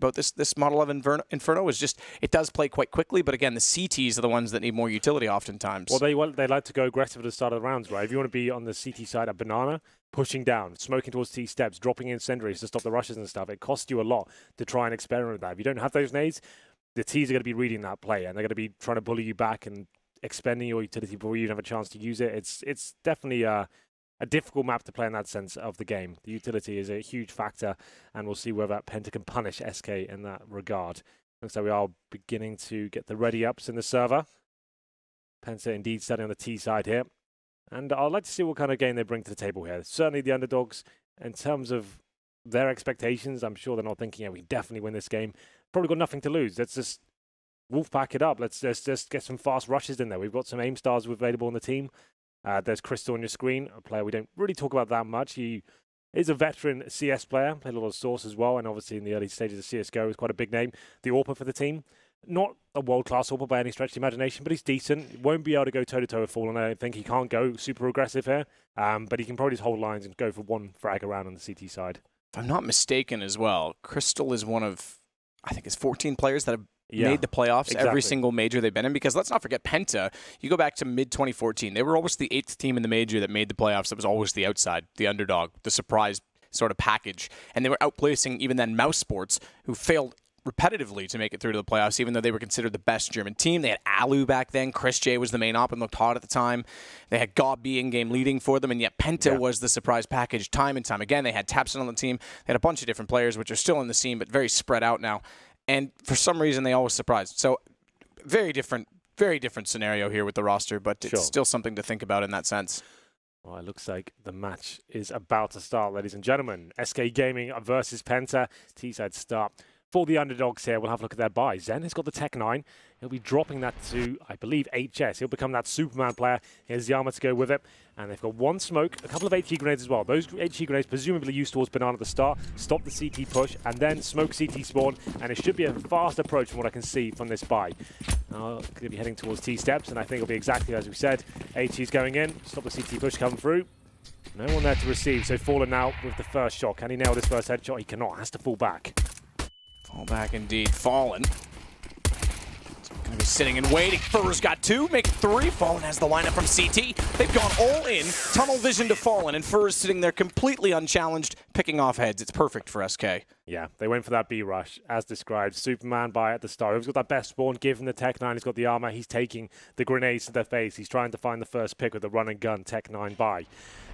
about this model of Inferno is just it does play quite quickly, but again, the CTs are the ones that need more utility oftentimes. Well, they like to go aggressive at the start of the rounds, right? If you want to be on the CT side at Banana, pushing down, smoking towards T steps, dropping incendiaries to stop the rushes and stuff, it costs you a lot to try and experiment with that. If you don't have those nades, the Ts are going to be reading that play, and they're going to be trying to bully you back and expending your utility before you even have a chance to use it. It's definitely a difficult map to play in that sense of the game. The utility is a huge factor, and we'll see whether Penta can punish SK in that regard. Looks like we are beginning to get the ready-ups in the server. Penta indeed starting on the T side here. And I'd like to see what kind of game they bring to the table here. Certainly the underdogs, in terms of their expectations, I'm sure they're not thinking, yeah, we definitely win this game. Probably got nothing to lose. Let's just Wolfpack it up. Let's just get some fast rushes in there. We've got some aim stars available on the team. There's Crystal on your screen, a player we don't really talk about that much. He is a veteran CS player, played a lot of Source as well, and obviously in the early stages of CSGO is quite a big name. The AWPer for the team. Not a world-class AWPer by any stretch of the imagination, but he's decent. Won't be able to go toe-to-toe with Fallen. I don't think he can't go super aggressive here, but he can probably just hold lines and go for one frag around on the CT side. If I'm not mistaken as well, Crystal is one of, I think it's 14 players that have made the playoffs every single major they've been in, because let's not forget Penta. You go back to mid-2014, they were always the 8th team in the major that made the playoffs. That was always the outside, the underdog, the surprise sort of package. And they were outplacing even then Mouse Sports, who failed repetitively to make it through to the playoffs, even though they were considered the best German team. They had Alu back then. Chris J was the main op and looked hot at the time. They had Gobby in-game leading for them, and yet Penta was the surprise package time and time again. They had Tapson on the team. They had a bunch of different players, which are still in the scene, but very spread out now. And for some reason, they always surprised. So very different scenario here with the roster, but it's still something to think about in that sense. Well, it looks like the match is about to start, ladies and gentlemen. SK Gaming versus Penta. T-side start. For the underdogs here, we'll have a look at their buy. Zen has got the Tech 9. He'll be dropping that to, I believe, HS. He'll become that Superman player. Here's the armor to go with it. And they've got one smoke, a couple of HE grenades as well. Those HE grenades presumably used towards Banana at the start. Stop the CT push, and then smoke CT spawn. And it should be a fast approach from what I can see from this buy. Going to be heading towards T-steps, and I think it'll be exactly as we said. HE's going in. Stop the CT push coming through. No one there to receive, so Fallen now with the first shot. Can he nail this first headshot? He cannot. Has to fall back. Fall back indeed. Fallen. Going to be sitting and waiting. Fur's got 2, make it 3. Fallen has the lineup from CT. They've gone all in. Tunnel vision to Fallen, and Fur is sitting there completely unchallenged, picking off heads. It's perfect for SK. Yeah, they went for that B rush, as described. Superman by at the start. Who's got that best spawn? Give him the Tech 9. He's got the armor. He's taking the grenades to their face. He's trying to find the first pick with the run and gun Tech 9 buy.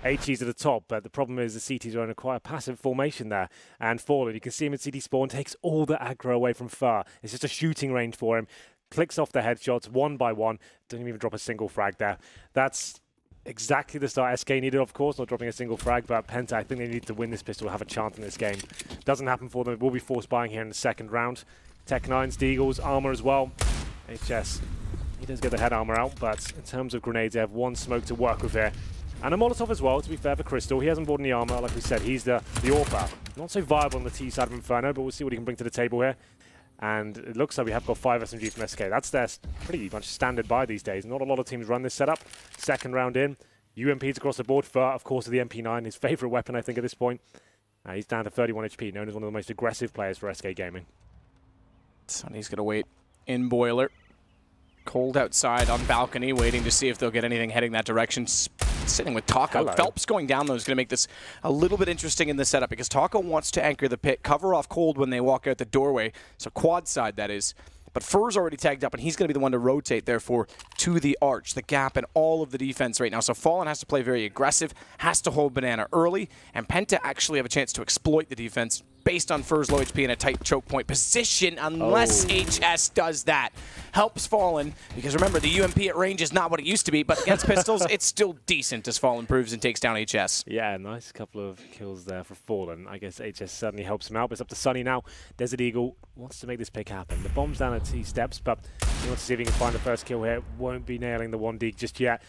HE's at the top, but the problem is the CTs are in a quite a passive formation there. And Fallen, you can see him in CT spawn, takes all the aggro away from Fur. It's just a shooting range for him. Clicks off the headshots one by one. Doesn't even drop a single frag there. That's exactly the start SK needed, of course, not dropping a single frag, but Penta, I think they need to win this pistol, have a chance in this game. Doesn't happen for them. It will be forced buying here in the second round. Tech 9's, Deagle's, armor as well. HS, he does get the head armor out, but in terms of grenades, they have one smoke to work with here. And a Molotov as well, to be fair, for Crystal. He hasn't bought any armor, like we said. He's the AWPer. Not so viable on the T side of Inferno, but we'll see what he can bring to the table here. And it looks like we have got 5 SMG from SK. That's their pretty much standard buy these days. Not a lot of teams run this setup. Second round in. UMPs across the board. Fur, of course, the MP9, his favorite weapon, I think, at this point. He's down to 31 HP, known as one of the most aggressive players for SK Gaming. Sonny's going to wait in Boiler. Cold outside on balcony, waiting to see if they'll get anything heading that direction. Sitting with Taco. Hello. Phelps going down, though, is going to make this a little bit interesting in the setup, because Taco wants to anchor the pit, cover off Cold when they walk out the doorway, so quad side, that is. But Fur's already tagged up, and he's going to be the one to rotate, therefore, to the arch, the gap, and all of the defense right now. So Fallen has to play very aggressive, has to hold Banana early, and Penta actually have a chance to exploit the defense based on Fur's low HP and a tight choke point position, unless HS does that. Helps Fallen, because remember, the UMP at range is not what it used to be, but against pistols, it's still decent as Fallen proves and takes down HS. Yeah, nice couple of kills there for Fallen. I guess HS certainly helps him out, but it's up to Sonny now. Desert Eagle wants to make this pick happen. The bomb's down at T-steps, but he wants to see if he can find the first kill here. Won't be nailing the 1D just yet.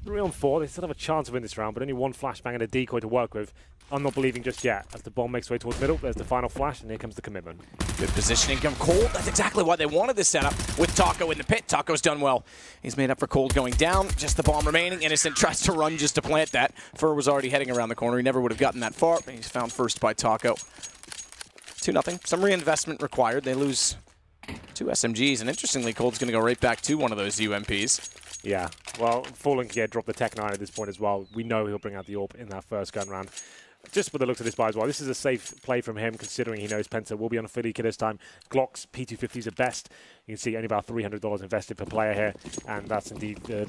3 on 4, they still have a chance to win this round, but only one flashbang and a decoy to work with. I'm not believing just yet. As the bomb makes way towards middle, there's the final flash, and here comes the commitment. Good positioning from Cold. That's exactly why they wanted this setup with Taco in the pit. Taco's done well. He's made up for Cold going down. Just the bomb remaining. Innocent tries to run just to plant that. Fur was already heading around the corner. He never would have gotten that far, but he's found first by Taco. 2-0. Some reinvestment required. They lose 2 SMGs, and interestingly, Cold's going to go right back to one of those UMPs. Yeah, well, Fallen can drop the Tech 9 at this point as well. We know he'll bring out the AWP in that first gun round. Just with the looks of this buy as well, this is a safe play from him, considering he knows Penta will be on a Philly kit this time. Glock's P250s at best. You can see only about $300 invested per player here, and that's indeed 2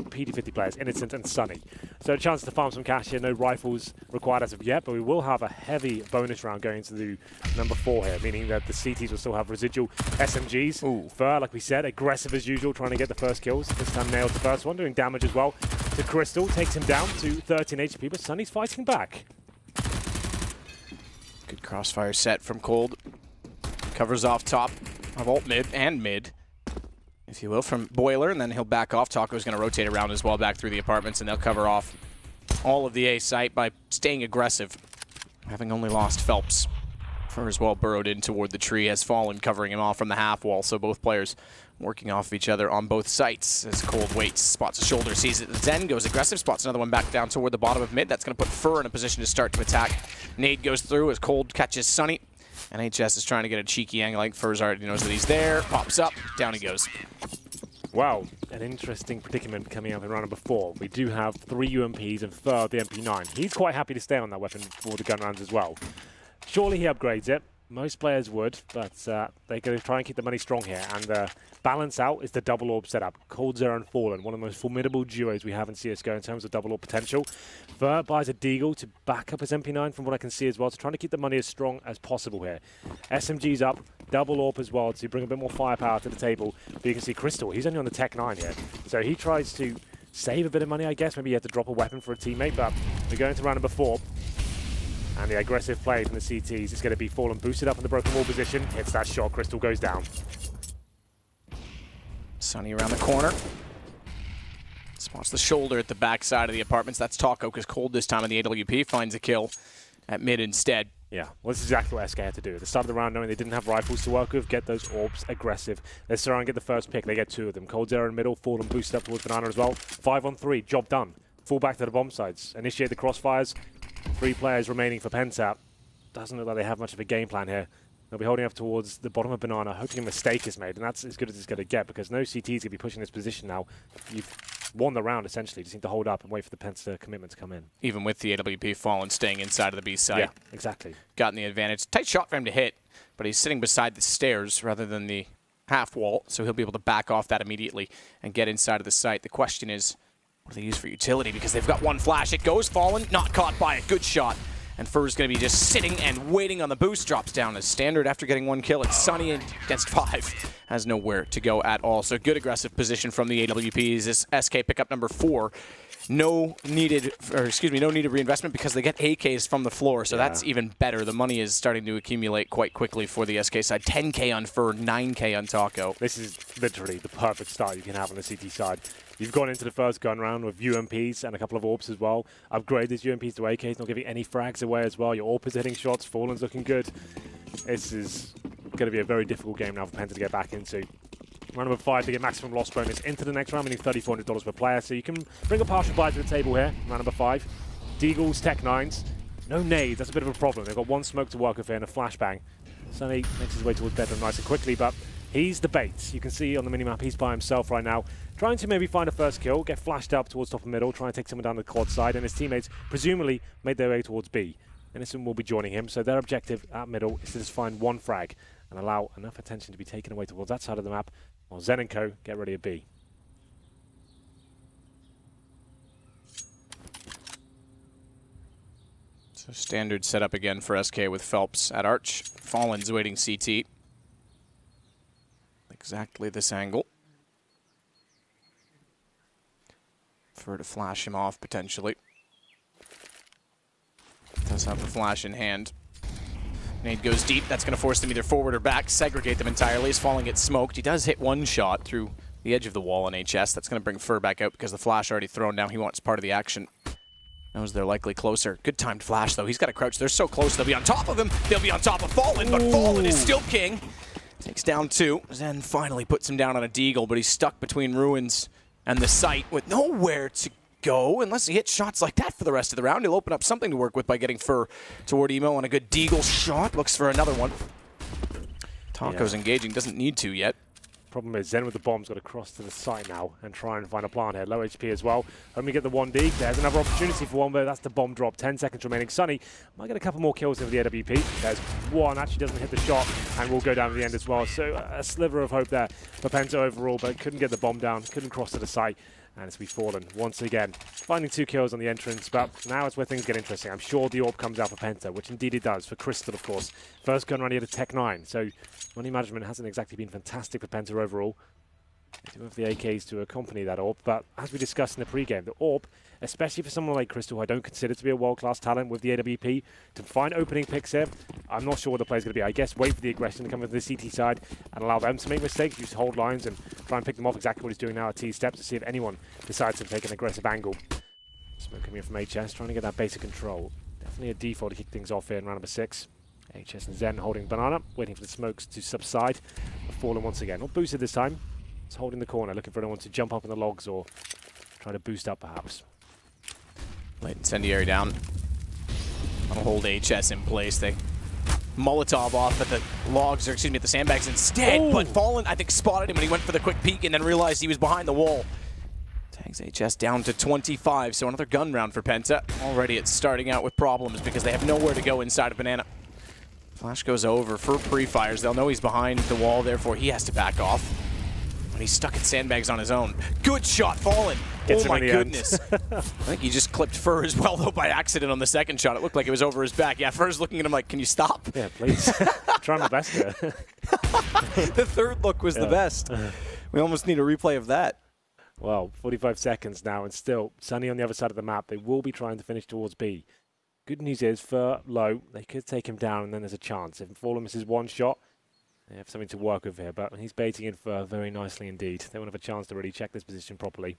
P250 players, Innocent and Sunny. So a chance to farm some cash here. No rifles required as of yet, but we will have a heavy bonus round going into the number 4 here, meaning that the CTs will still have residual SMGs. Ooh. Fur, like we said, aggressive as usual, trying to get the first kills. This time nailed the first one, doing damage as well to Crystal. Takes him down to 13 HP, but Sunny's fighting back. Good crossfire set from Cold. Covers off top of ult mid and mid, if you will, from Boiler, and then he'll back off. Taco's going to rotate around as well back through the apartments, and they'll cover off all of the A site by staying aggressive, having only lost Phelps. Fur as well burrowed in toward the tree, has Fallen covering him off from the half wall, so both players working off of each other on both sites as Cold waits, spots a shoulder, sees it. Zen goes aggressive, spots another one back down toward the bottom of mid. That's going to put Fur in a position to start to attack. Nade goes through as Cold catches Sunny. And HS is trying to get a cheeky angle. Like Fur's already knows that he's there. Pops up, down he goes. Wow, an interesting predicament coming up in round number 4. We do have 3 UMPs and Fur the MP9. He's quite happy to stay on that weapon for the gun rounds as well. Surely he upgrades it. Most players would, but they're going to try and keep the money strong here. And balance out is the double orb setup. Cold, Zero, and Fallen, one of the most formidable duos we have in CSGO in terms of double orb potential. Fur buys a Deagle to back up his MP9 from what I can see as well, so trying to keep the money as strong as possible here. SMG's up, double orb as well to bring a bit more firepower to the table. But you can see Crystal, he's only on the Tech 9 here. So he tries to save a bit of money, I guess. Maybe he had to drop a weapon for a teammate, but we're going to round number 4. And the aggressive play from the CTs is going to be Fallen boosted up in the broken wall position. Hits that shot, Crystal goes down. Sunny around the corner. Spots the shoulder at the back side of the apartments. That's Taco, because Cold this time in the AWP finds a kill at mid instead. Yeah, well, this is exactly what SK had to do. At the start of the round, knowing they didn't have rifles to work with, get those orbs aggressive. Let's try and get the first pick. They get 2 of them. Cold, Zero in the middle, Fallen boosted up towards Banana as well. 5 on 3, job done. Fall back to the bomb sites. Initiate the crossfires. 3 players remaining for Penta. Doesn't look like they have much of a game plan here. They'll be holding up towards the bottom of Banana, hoping a mistake is made, and that's as good as it's going to get, because no CT is going to be pushing this position now. You've won the round, essentially. You just need to hold up and wait for the Penta commitment to come in. Even with the AWP Fallen staying inside of the B side. Yeah, exactly. Gotten the advantage. Tight shot for him to hit, but he's sitting beside the stairs rather than the half wall, so he'll be able to back off that immediately and get inside of the site. The question is, what do they use for utility? Because they've got one flash. It goes Fallen, not caught by a good shot. And Fur's going to be just sitting and waiting on the boost. Drops down as standard after getting 1 kill. It's Sunny against 5. Has nowhere to go at all. So good aggressive position from the AWPs. This SK pickup number 4. No needed reinvestment because they get AKs from the floor. So that's even better. The money is starting to accumulate quite quickly for the SK side. 10K on Fur, 9K on Taco. This is literally the perfect start you can have on the CT side. You've gone into the first gun round with UMPs and a couple of orbs as well. Upgrade these UMPs to AKs, not giving any frags away as well. Your AWP is hitting shots, Fallen's looking good. This is going to be a very difficult game now for Penta to get back into. Round number 5 to get maximum loss bonus into the next round, meaning $3,400 per player. So you can bring a partial buy to the table here. Round number 5. Deagles, Tech 9s. No nades, that's a bit of a problem. They've got 1 smoke to work with here and a flashbang. Sunny makes his way towards bedroom nice and quickly, but he's the bait. You can see on the minimap he's by himself right now, trying to maybe find a first kill, get flashed up towards top and middle, trying to take someone down the quad side, and his teammates presumably made their way towards B. Innocent will be joining him, so their objective at middle is to just find 1 frag and allow enough attention to be taken away towards that side of the map, while Zen and Co get ready at B. So standard setup again for SK with Phelps at Arch. Fallen's waiting CT. Exactly this angle. For to flash him off potentially. Does have the flash in hand. Nade goes deep. That's going to force them either forward or back, segregate them entirely as Fallen gets smoked. He does hit 1 shot through the edge of the wall on HS. That's going to bring Fur back out because the flash already thrown down. He wants part of the action. Knows they're likely closer. Good timed flash, though. He's got to crouch. They're so close. They'll be on top of him. They'll be on top of Fallen, but Fallen is still king. Takes down 2. Zen finally puts him down on a Deagle, but he's stuck between Ruins and the site with nowhere to go unless he hits shots like that for the rest of the round. He'll open up something to work with by getting Fur toward Emo on a good deagle shot. Looks for another one. Taco's engaging, doesn't need to yet. Problem is, Zen with the bomb's got to cross to the site now and try and find a plant here. Low HP as well. Only get the 1D. There's another opportunity for one, but that's the bomb drop. 10 seconds remaining. Sunny might get a couple more kills over the AWP. There's one, actually doesn't hit the shot and will go down at the end as well. So a sliver of hope there for Penta overall, but couldn't get the bomb down, couldn't cross to the site. And it's Fallen once again, finding 2 kills on the entrance, but now it's where things get interesting. I'm sure the AWP comes out for Penta, which indeed it does, for Crystal, of course. First gun run, he had a Tech 9, so money management hasn't exactly been fantastic for Penta overall. They do have the AKs to accompany that AWP, but as we discussed in the pre-game, the AWP, especially for someone like Crystal, who I don't consider to be a world-class talent with the AWP, to find opening picks here, I'm not sure what the play's going to be. I guess wait for the aggression to come into the CT side and allow them to make mistakes, use hold lines and try and pick them off, exactly what he's doing now at T steps, to see if anyone decides to take an aggressive angle. Smoke coming in from HS, trying to get that basic control. Definitely a default to kick things off here in round number 6. HS and Zen holding Banana, waiting for the smokes to subside. Fallen once again, not boosted this time. It's holding the corner, looking for anyone to jump up in the logs or try to boost up perhaps. Late incendiary down. I'll hold HS in place. They Molotov off at the logs, or excuse me, at the sandbags instead. But Fallen, I think, spotted him when he went for the quick peek and then realized he was behind the wall. Tags HS down to 25, so another gun round for Penta. Already it's starting out with problems because they have nowhere to go inside of Banana. Flash goes over for pre-fires. They'll know he's behind the wall, therefore he has to back off. But he's stuck at sandbags on his own. Good shot, Fallen. Oh my goodness. I think he just clipped Fur as well, though, by accident on the second shot. It looked like it was over his back. Yeah, Fur's looking at him like, can you stop? Yeah, please. Trying my best here. The third look was the best. We almost need a replay of that. Well, 45 seconds now, and still Sunny on the other side of the map. They will be trying to finish towards B. Good news is, Fur low, they could take him down, and then there's a chance. If Fallen misses one shot, they have something to work with here, but he's baiting in Fur very nicely indeed. They won't have a chance to really check this position properly.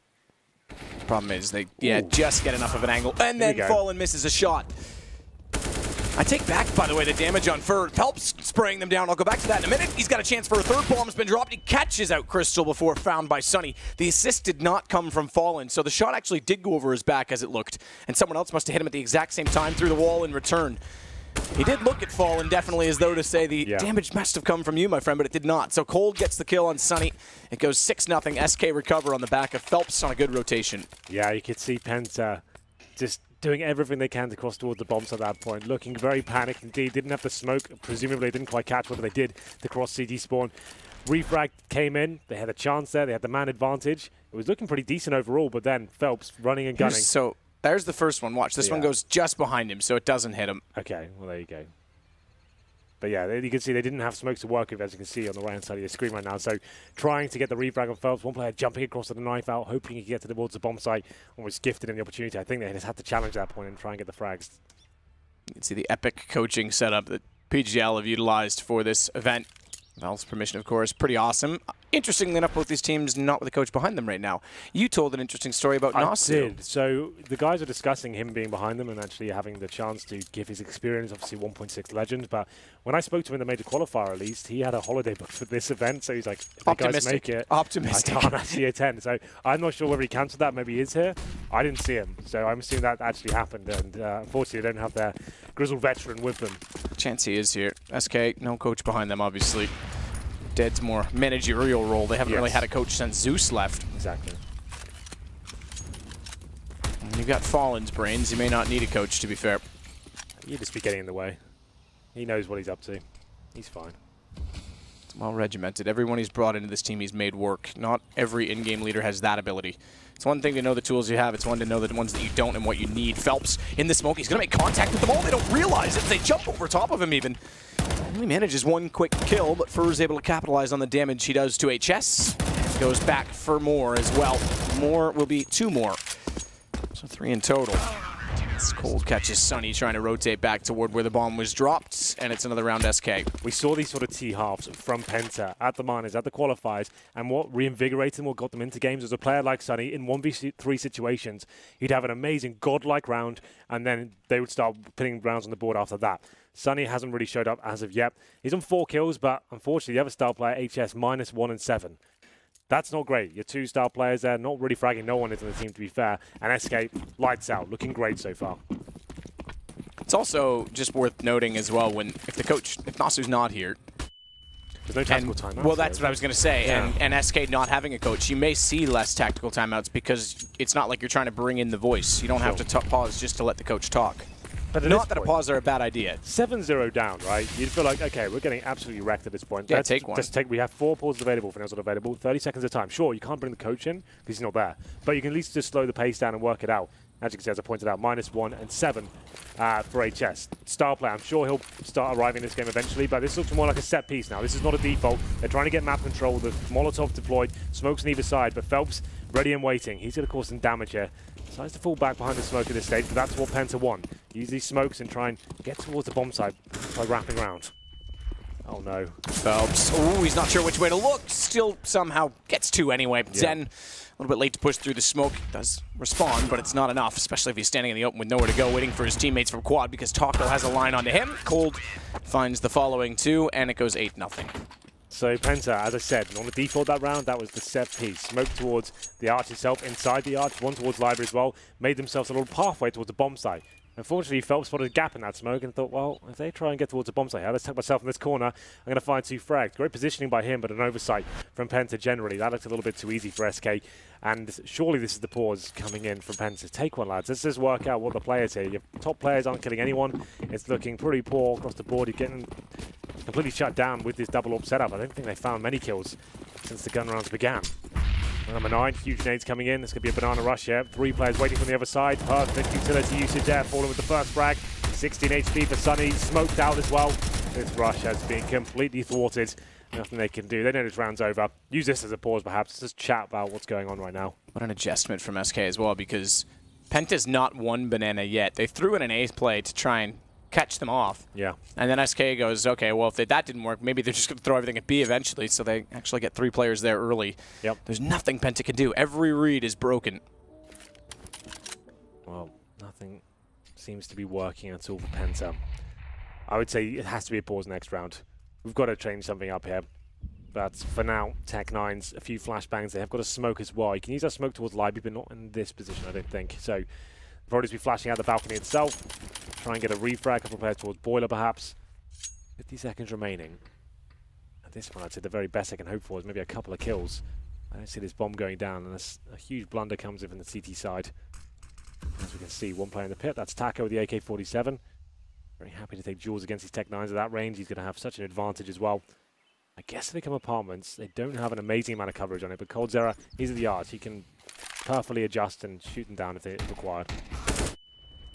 Problem is, they just get enough of an angle, and then Fallen misses a shot. I take back, by the way, the damage on Fur. Phelps spraying them down. I'll go back to that in a minute. He's got a chance for a third bomb's been dropped. He catches out Crystal before found by Sunny. The assist did not come from Fallen, so the shot actually did go over his back as it looked, and someone else must have hit him at the exact same time through the wall in return. He did look at Fallen definitely as though to say the damage must have come from you, my friend, but it did not. So Cold gets the kill on Sunny. It goes 6-0. SK recover on the back of Phelps on a good rotation. Yeah, you could see Penta just doing everything they can to cross towards the bombs at that point. Looking very panicked indeed. Didn't have the smoke. Presumably they didn't quite catch what they did to cross CT spawn. Refrag came in. They had a chance there. They had the man advantage. It was looking pretty decent overall, but then Phelps running and gunning. So there's the first one. Watch. This one goes just behind him, so it doesn't hit him. Okay, well, there you go. But yeah, you can see they didn't have smokes to work with, as you can see on the right-hand side of your screen right now. So trying to get the refrag on Phelps. One player jumping across with the knife out, hoping he could get towards the bomb site, and was gifted in the opportunity. I think they just had to challenge that point and try and get the frags. You can see the epic coaching setup that PGL have utilized for this event. Valve's permission, of course, pretty awesome. Interestingly enough, both these teams not with a coach behind them right now. You told an interesting story about Nasu. I did. So the guys are discussing him being behind them and actually having the chance to give his experience, obviously 1.6 legend. But when I spoke to him in the major qualifier, at least, he had a holiday booked for this event. So he's like, if the guys make it, optimistic. I can't actually attend. So I'm not sure whether he cancelled that. Maybe he is here. I didn't see him. So I'm assuming that actually happened. And unfortunately, they don't have their grizzled veteran with them. Chance he is here. SK, no coach behind them, obviously. Dead's more managerial role. They haven't really had a coach since Zeus left. Exactly. And you've got Fallen's brains. You may not need a coach, to be fair. He'd just be getting in the way. He knows what he's up to. He's fine. It's well regimented. Everyone he's brought into this team he's made work. Not every in-game leader has that ability. It's one thing to know the tools you have. It's one to know the ones that you don't and what you need. Phelps in the smoke. He's going to make contact with them all. They don't realize it. They jump over top of him even. Only manages one quick kill, but Fur is able to capitalize on the damage he does to HS. Goes back for more as well. More will be 2 more. So 3 in total. This Cold catches Sunny trying to rotate back toward where the bomb was dropped, and it's another round SK. We saw these sort of T-halves from Penta at the minors, at the qualifiers, and what reinvigorated them, what got them into games was a player like Sunny in 1v3 situations. He'd have an amazing godlike round, and then they would start putting rounds on the board after that. Sunny hasn't really showed up as of yet. He's on 4 kills, but unfortunately the other star player, HS, -1 and 7. That's not great. Your 2-star players there, not really fragging. No one is on the team, to be fair. And SK, lights out. Looking great so far. It's also just worth noting as well if Nasu's not here. There's no tactical timeouts. Well, that's what I was going to say. Yeah. And SK not having a coach, you may see less tactical timeouts because it's not like you're trying to bring in the voice. You don't have to pause just to let the coach talk. But not that a pause are a bad idea. 7-0 down, right? You'd feel like, okay, we're getting absolutely wrecked at this point. Yeah, take one. We have 4 pauses available, if not available, 30 seconds of time. Sure, you can't bring the coach in because he's not there, but you can at least just slow the pace down and work it out. As you can see, as I pointed out, -1 and 7 for HS. Star player, I'm sure he'll start arriving in this game eventually, but this looks more like a set piece now. This is not a default. They're trying to get map control. The Molotov deployed, smokes on either side, but Phelps ready and waiting. He's going to cause some damage here. Decides to fall back behind the smoke at this stage, but that's what Penta want. Use these smokes and try and get towards the bomb site by wrapping around. Oh no. Phelps. Ooh, he's not sure which way to look. Still somehow gets 2 anyway. Yeah. Zen, a little bit late to push through the smoke. Does respond, but it's not enough, especially if he's standing in the open with nowhere to go, waiting for his teammates from quad because Taco has a line onto him. Cold finds the following 2, and it goes 8-0. So Penta, as I said, on the default that round, that was the set piece. Smoke towards the arch itself, inside the arch, one towards library as well. Made themselves a little pathway towards the bomb site. Unfortunately, Phelps spotted a gap in that smoke and thought, well, if they try and get towards the bomb site, let's tuck myself in this corner. I'm going to find 2 frags. Great positioning by him, but an oversight from Penta generally. That looked a little bit too easy for SK. And surely this is the pause coming in from Penta. Take one, lads. Let's just work out what the players here. Your top players aren't killing anyone. It's looking pretty poor across the board. You're getting completely shut down with this double AWP setup. I don't think they found many kills since the gun rounds began. Number 9, huge nades coming in. This could be a banana rush here. 3 players waiting from the other side. Perfect utility usage there. Falling with the first frag. 16 HP for Sunny. Smoked out as well. This rush has been completely thwarted. Nothing they can do. They know this round's over. Use this as a pause, perhaps. Just chat about what's going on right now. What an adjustment from SK as well, because Penta's not won banana yet. They threw in an ace play to try and catch them off. Yeah. And then SK goes, okay, well, if that didn't work, maybe they're just going to throw everything at B eventually, so they actually get 3 players there early. Yep. There's nothing Penta can do. Every read is broken. Well, nothing seems to be working at all for Penta. I would say it has to be a pause next round. We've got to change something up here. But for now, Tech9's a few flashbangs. They have got a smoke as well. You can use that smoke towards Libby, but not in this position, I don't think. So they'll probably just be flashing out the balcony itself. Try and get a refrag, a couple of players towards Boiler, perhaps. 50 seconds remaining. At this point, I'd say the very best I can hope for is maybe a couple of kills. I don't see this bomb going down, and a huge blunder comes in from the CT side. As we can see, 1 player in the pit. That's Taco with the AK-47. Very happy to take duels against these Tech9s at that range. He's going to have such an advantage as well. I guess if they come apartments, they don't have an amazing amount of coverage on it, but Coldzera, he's at the arch. He can perfectly adjust and shoot them down if they're required.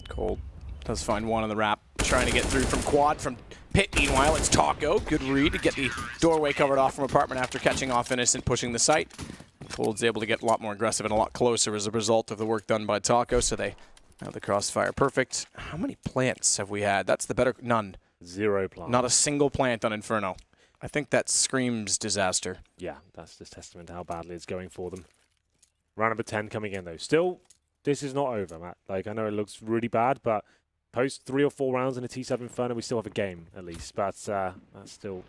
Cold does find 1 on the wrap. Trying to get through from quad. From pit, meanwhile, it's Taco. Good read to get the doorway covered off from apartment after catching off Innocent, pushing the site. Cold's able to get a lot more aggressive and a lot closer as a result of the work done by Taco, so they have the crossfire. Perfect. How many plants have we had? That's the better... None. 0 plants. Not a single plant on Inferno. I think that screams disaster. Yeah, that's just testament to how badly it's going for them. Round number 10 coming in, though. Still, this is not over, Matt. Like, I know it looks really bad, but post 3 or 4 rounds in a T7 Inferno, we still have a game, at least. But that's still...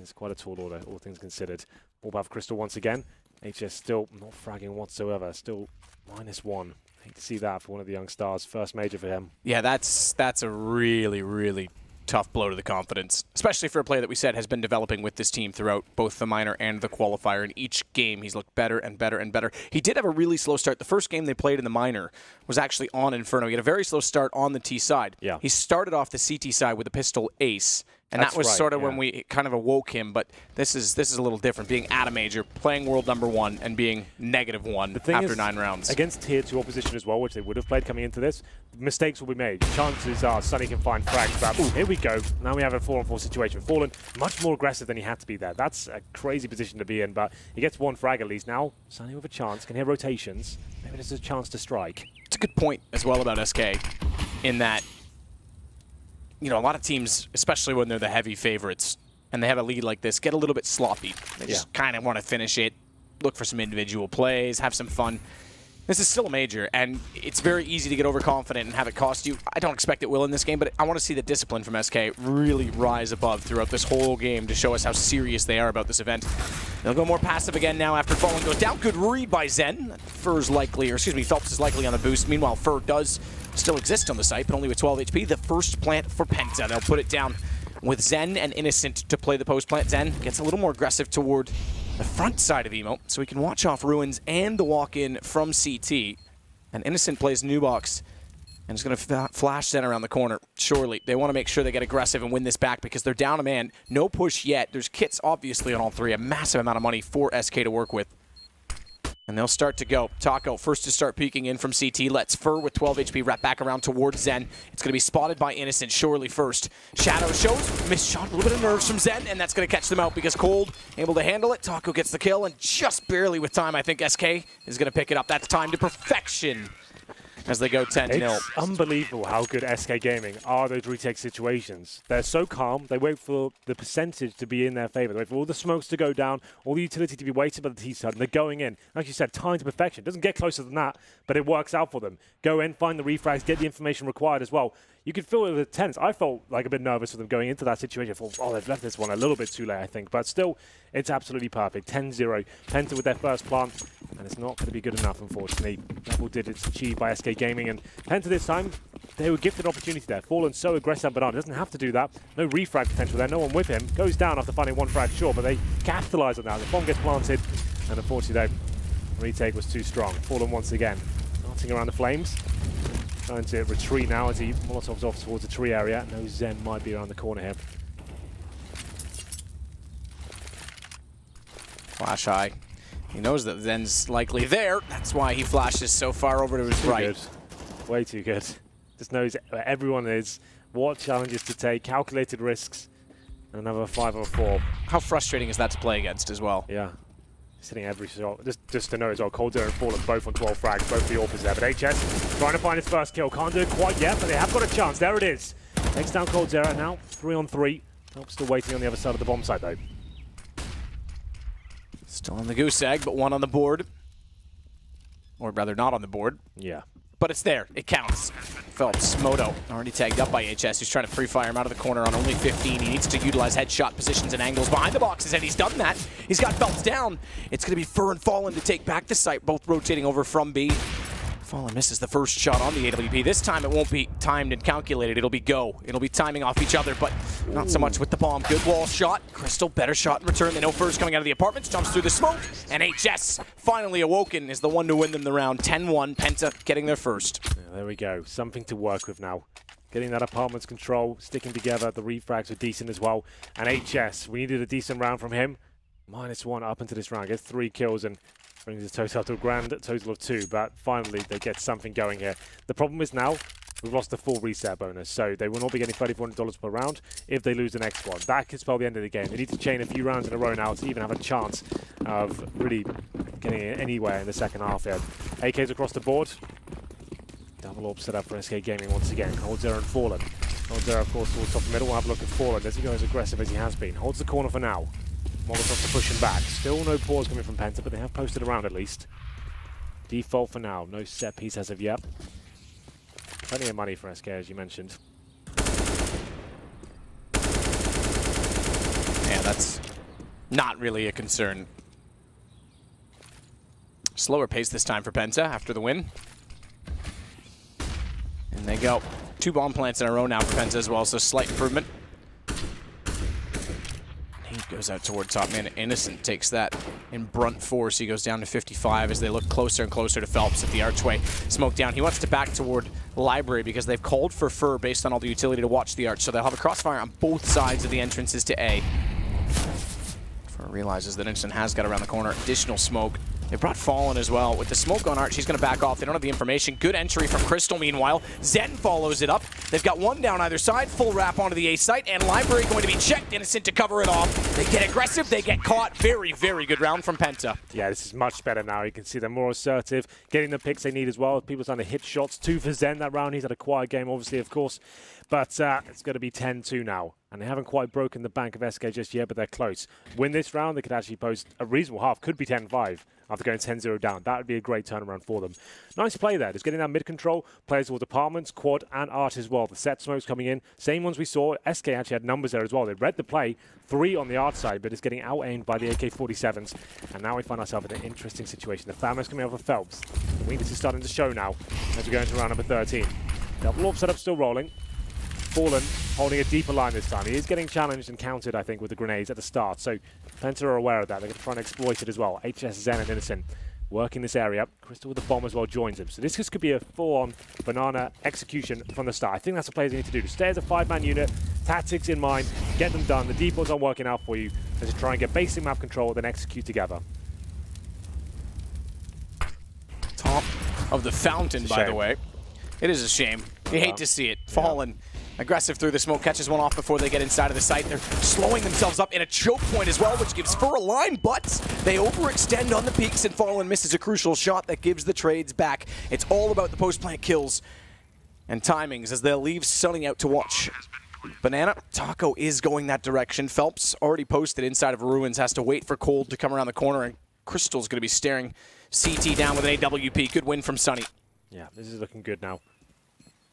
It's quite a tall order, all things considered. All above Crystal once again. HS still not fragging whatsoever. Still -1. Hate to see that for one of the young stars. First major for him. Yeah, that's a really, really tough blow to the confidence, especially for a player that we said has been developing with this team throughout both the minor and the qualifier. In each game, he's looked better and better and better. He did have a really slow start. The first game they played in the minor was actually on Inferno. He had a very slow start on the T side. Yeah. He started off the CT side with a pistol ace, and that was right, sort of when we kind of awoke him. But this is a little different, being at a major, playing world #1, and being -1 after 9 rounds. Against tier 2 opposition as well, which they would have played coming into this, mistakes will be made. Chances are Sunny can find frags. But here we go. Now we have a 4-on-4 situation. Fallen much more aggressive than he had to be there. That's a crazy position to be in, but he gets 1 frag at least. Now Sunny with a chance, can hear rotations. Maybe there's a chance to strike. It's a good point as well about SK in that, you know, a lot of teams, especially when they're the heavy favorites and they have a lead like this, get a little bit sloppy. They just kind of want to finish it, look for some individual plays, have some fun. This is still a major, and it's very easy to get overconfident and have it cost you. I don't expect it will in this game, but I want to see the discipline from SK really rise above throughout this whole game to show us how serious they are about this event. They'll go more passive again now after Fallen goes down. Good read by Zen. Phelps is likely on the boost. Meanwhile, Fer does still exist on the site, but only with 12 HP. The first plant for Penta. They'll put it down with Zen and Innocent to play the post plant. Zen gets a little more aggressive toward the front side of Emo, so he can watch off Ruins and the walk-in from CT. And Innocent plays new box and is going to flash Zen around the corner. Surely, they want to make sure they get aggressive and win this back because they're down a man. No push yet. There's kits, obviously, on all three. A massive amount of money for SK to work with. And they'll start to go. Taco first to start peeking in from CT. Lets Fer with 12 HP wrap back around towards Zen. It's going to be spotted by Innocent, surely first. Shadow shows, missed shot, a little bit of nerves from Zen, and that's going to catch them out because Cold able to handle it. Taco gets the kill, and just barely with time, I think SK is going to pick it up. That's time to perfection as they go 10-0. It's unbelievable how good SK Gaming are those retake situations. They're so calm. They wait for the percentage to be in their favor. They wait for all the smokes to go down, all the utility to be weighted by the T side, and they're going in. Like you said, time to perfection. It doesn't get closer than that, but it works out for them. Go in, find the refrags, get the information required as well. You could feel it with tense. I felt like a bit nervous for them going into that situation. I thought, oh, they've left this one a little bit too late, I think. But still, it's absolutely perfect. 10-0. Penta with their first plant. And it's not going to be good enough, unfortunately. Double digits achieved by SK Gaming. And Penta this time, they were gifted an opportunity there. Fallen so aggressive, but doesn't have to do that. No refrag potential there. No one with him. Goes down after finding one frag short, but they capitalize on that. The bomb gets planted. And unfortunately, the retake was too strong. Fallen once again. Darting around the flames. Trying to retreat now as he Molotovs off towards the tree area. No, Zen might be around the corner here. Flash high. He knows that Zen's likely there. That's why he flashes so far over to his right. Good. Way too good. Just knows where everyone is, what challenges to take, calculated risks. Another 5 or 4. How frustrating is that to play against as well? Yeah. Hitting every shot. Just to know as well, Cold Zero and Fallen both on 12 frags, both the AWPers there. But HS trying to find his first kill. Can't do it quite yet, but they have got a chance. There it is. Takes down Cold Zero now. 3 on 3. Helps still waiting on the other side of the bomb site though. Still on the goose egg, but one on the board. Or rather not on the board. Yeah. But it's there. It counts. Phelps, Moto, already tagged up by HS, who's trying to free fire him out of the corner on only 15. He needs to utilize headshot positions and angles behind the boxes, and he's done that. He's got Phelps down. It's going to be Fer and Fallen to take back the site, both rotating over from B. Fallen misses the first shot on the AWP. This time it won't be timed and calculated. It'll be go. It'll be timing off each other, but not so much with the bomb. Good wall shot. Crystal, better shot in return. They know Fer's coming out of the apartments, jumps through the smoke, and HS, finally awoken, is the one to win them the round. 10-1, Penta getting their first. Yeah, there we go. Something to work with now. Getting that apartments control, sticking together. The refrags were decent as well. And HS, we needed a decent round from him. -1 up into this round. Gets 3 kills and brings the total to a grand total of 2, but finally they get something going here. The problem is now we've lost the full reset bonus, so they will not be getting $3,400 per round if they lose the next one. That could spell the end of the game. They need to chain a few rounds in a row now to even have a chance of really getting anywhere in the second half here. AKs across the board. Double AWP set up for SK Gaming once again. Cold Zero and Fallen. Cold Zero, of course, towards top of the middle. We'll have a look at Fallen. Does he go as aggressive as he has been? Holds the corner for now. Molotov to push him back. Still no pause coming from Penta, but they have posted around at least. Default for now. No set piece as of yet. Plenty of money for SK, as you mentioned. Yeah, that's not really a concern. Slower pace this time for Penta after the win. And they go. 2 bomb plants in a row now for Penta as well, so slight improvement. He goes out toward top man. Innocent takes that in brunt force. He goes down to 55 as they look closer and closer to Phelps at the archway. Smoke down. He wants to back toward Library because they've called for Fer based on all the utility to watch the arch. So they'll have a crossfire on both sides of the entrances to A. Fer realizes that Innocent has got around the corner. Additional smoke. They brought Fallen as well. With the smoke on Arch, he's going to back off. They don't have the information. Good entry from Crystal, meanwhile. Zen follows it up. They've got one down either side. Full wrap onto the A site, and Library going to be checked. Innocent to cover it off. They get aggressive. They get caught. Very, very good round from Penta. Yeah, this is much better now. You can see they're more assertive, getting the picks they need as well. People starting to hit shots. 2 for Zen that round. He's had a quiet game, obviously, of course. But it's going to be 10-2 now. And they haven't quite broken the bank of SK just yet, but they're close. Win this round, they could actually post a reasonable half. Could be 10-5 after going 10-0 down. That would be a great turnaround for them. Nice play there. Just getting that mid-control. Players towards apartments, quad, and arch as well. The set smokes coming in. Same ones we saw. SK actually had numbers there as well. They read the play. 3 on the arch side, but it's getting out-aimed by the AK-47s. And now we find ourselves in an interesting situation. The Famous coming over Phelps. The weakness is starting to show now as we go into round number 13. Double AWP setup still rolling. Fallen holding a deeper line this time. He is getting challenged and countered, I think, with the grenades at the start. So Penta are aware of that. They're going to try and exploit it as well. HS, Zen, and Innocent working this area. Crystal with the bomb as well joins him. So this could be a full-on banana execution from the start. I think that's what players need to do. To stay as a 5-man unit, tactics in mind, get them done. The depots aren't working out for you. And to try and get basic map control, then execute together. Top of the fountain, by the way. It is a shame. You hate to see it. Fallen. Aggressive through the smoke, catches one off before they get inside of the site. They're slowing themselves up in a choke point as well, which gives Fur a line, but they overextend on the peaks, and Fallen misses a crucial shot that gives the trades back. It's all about the post-plant kills and timings as they'll leave Sunny out to watch. Banana, Taco is going that direction. Phelps already posted inside of Ruins, has to wait for Cold to come around the corner, and Crystal's going to be staring CT down with an AWP. Good win from Sunny. Yeah, this is looking good now.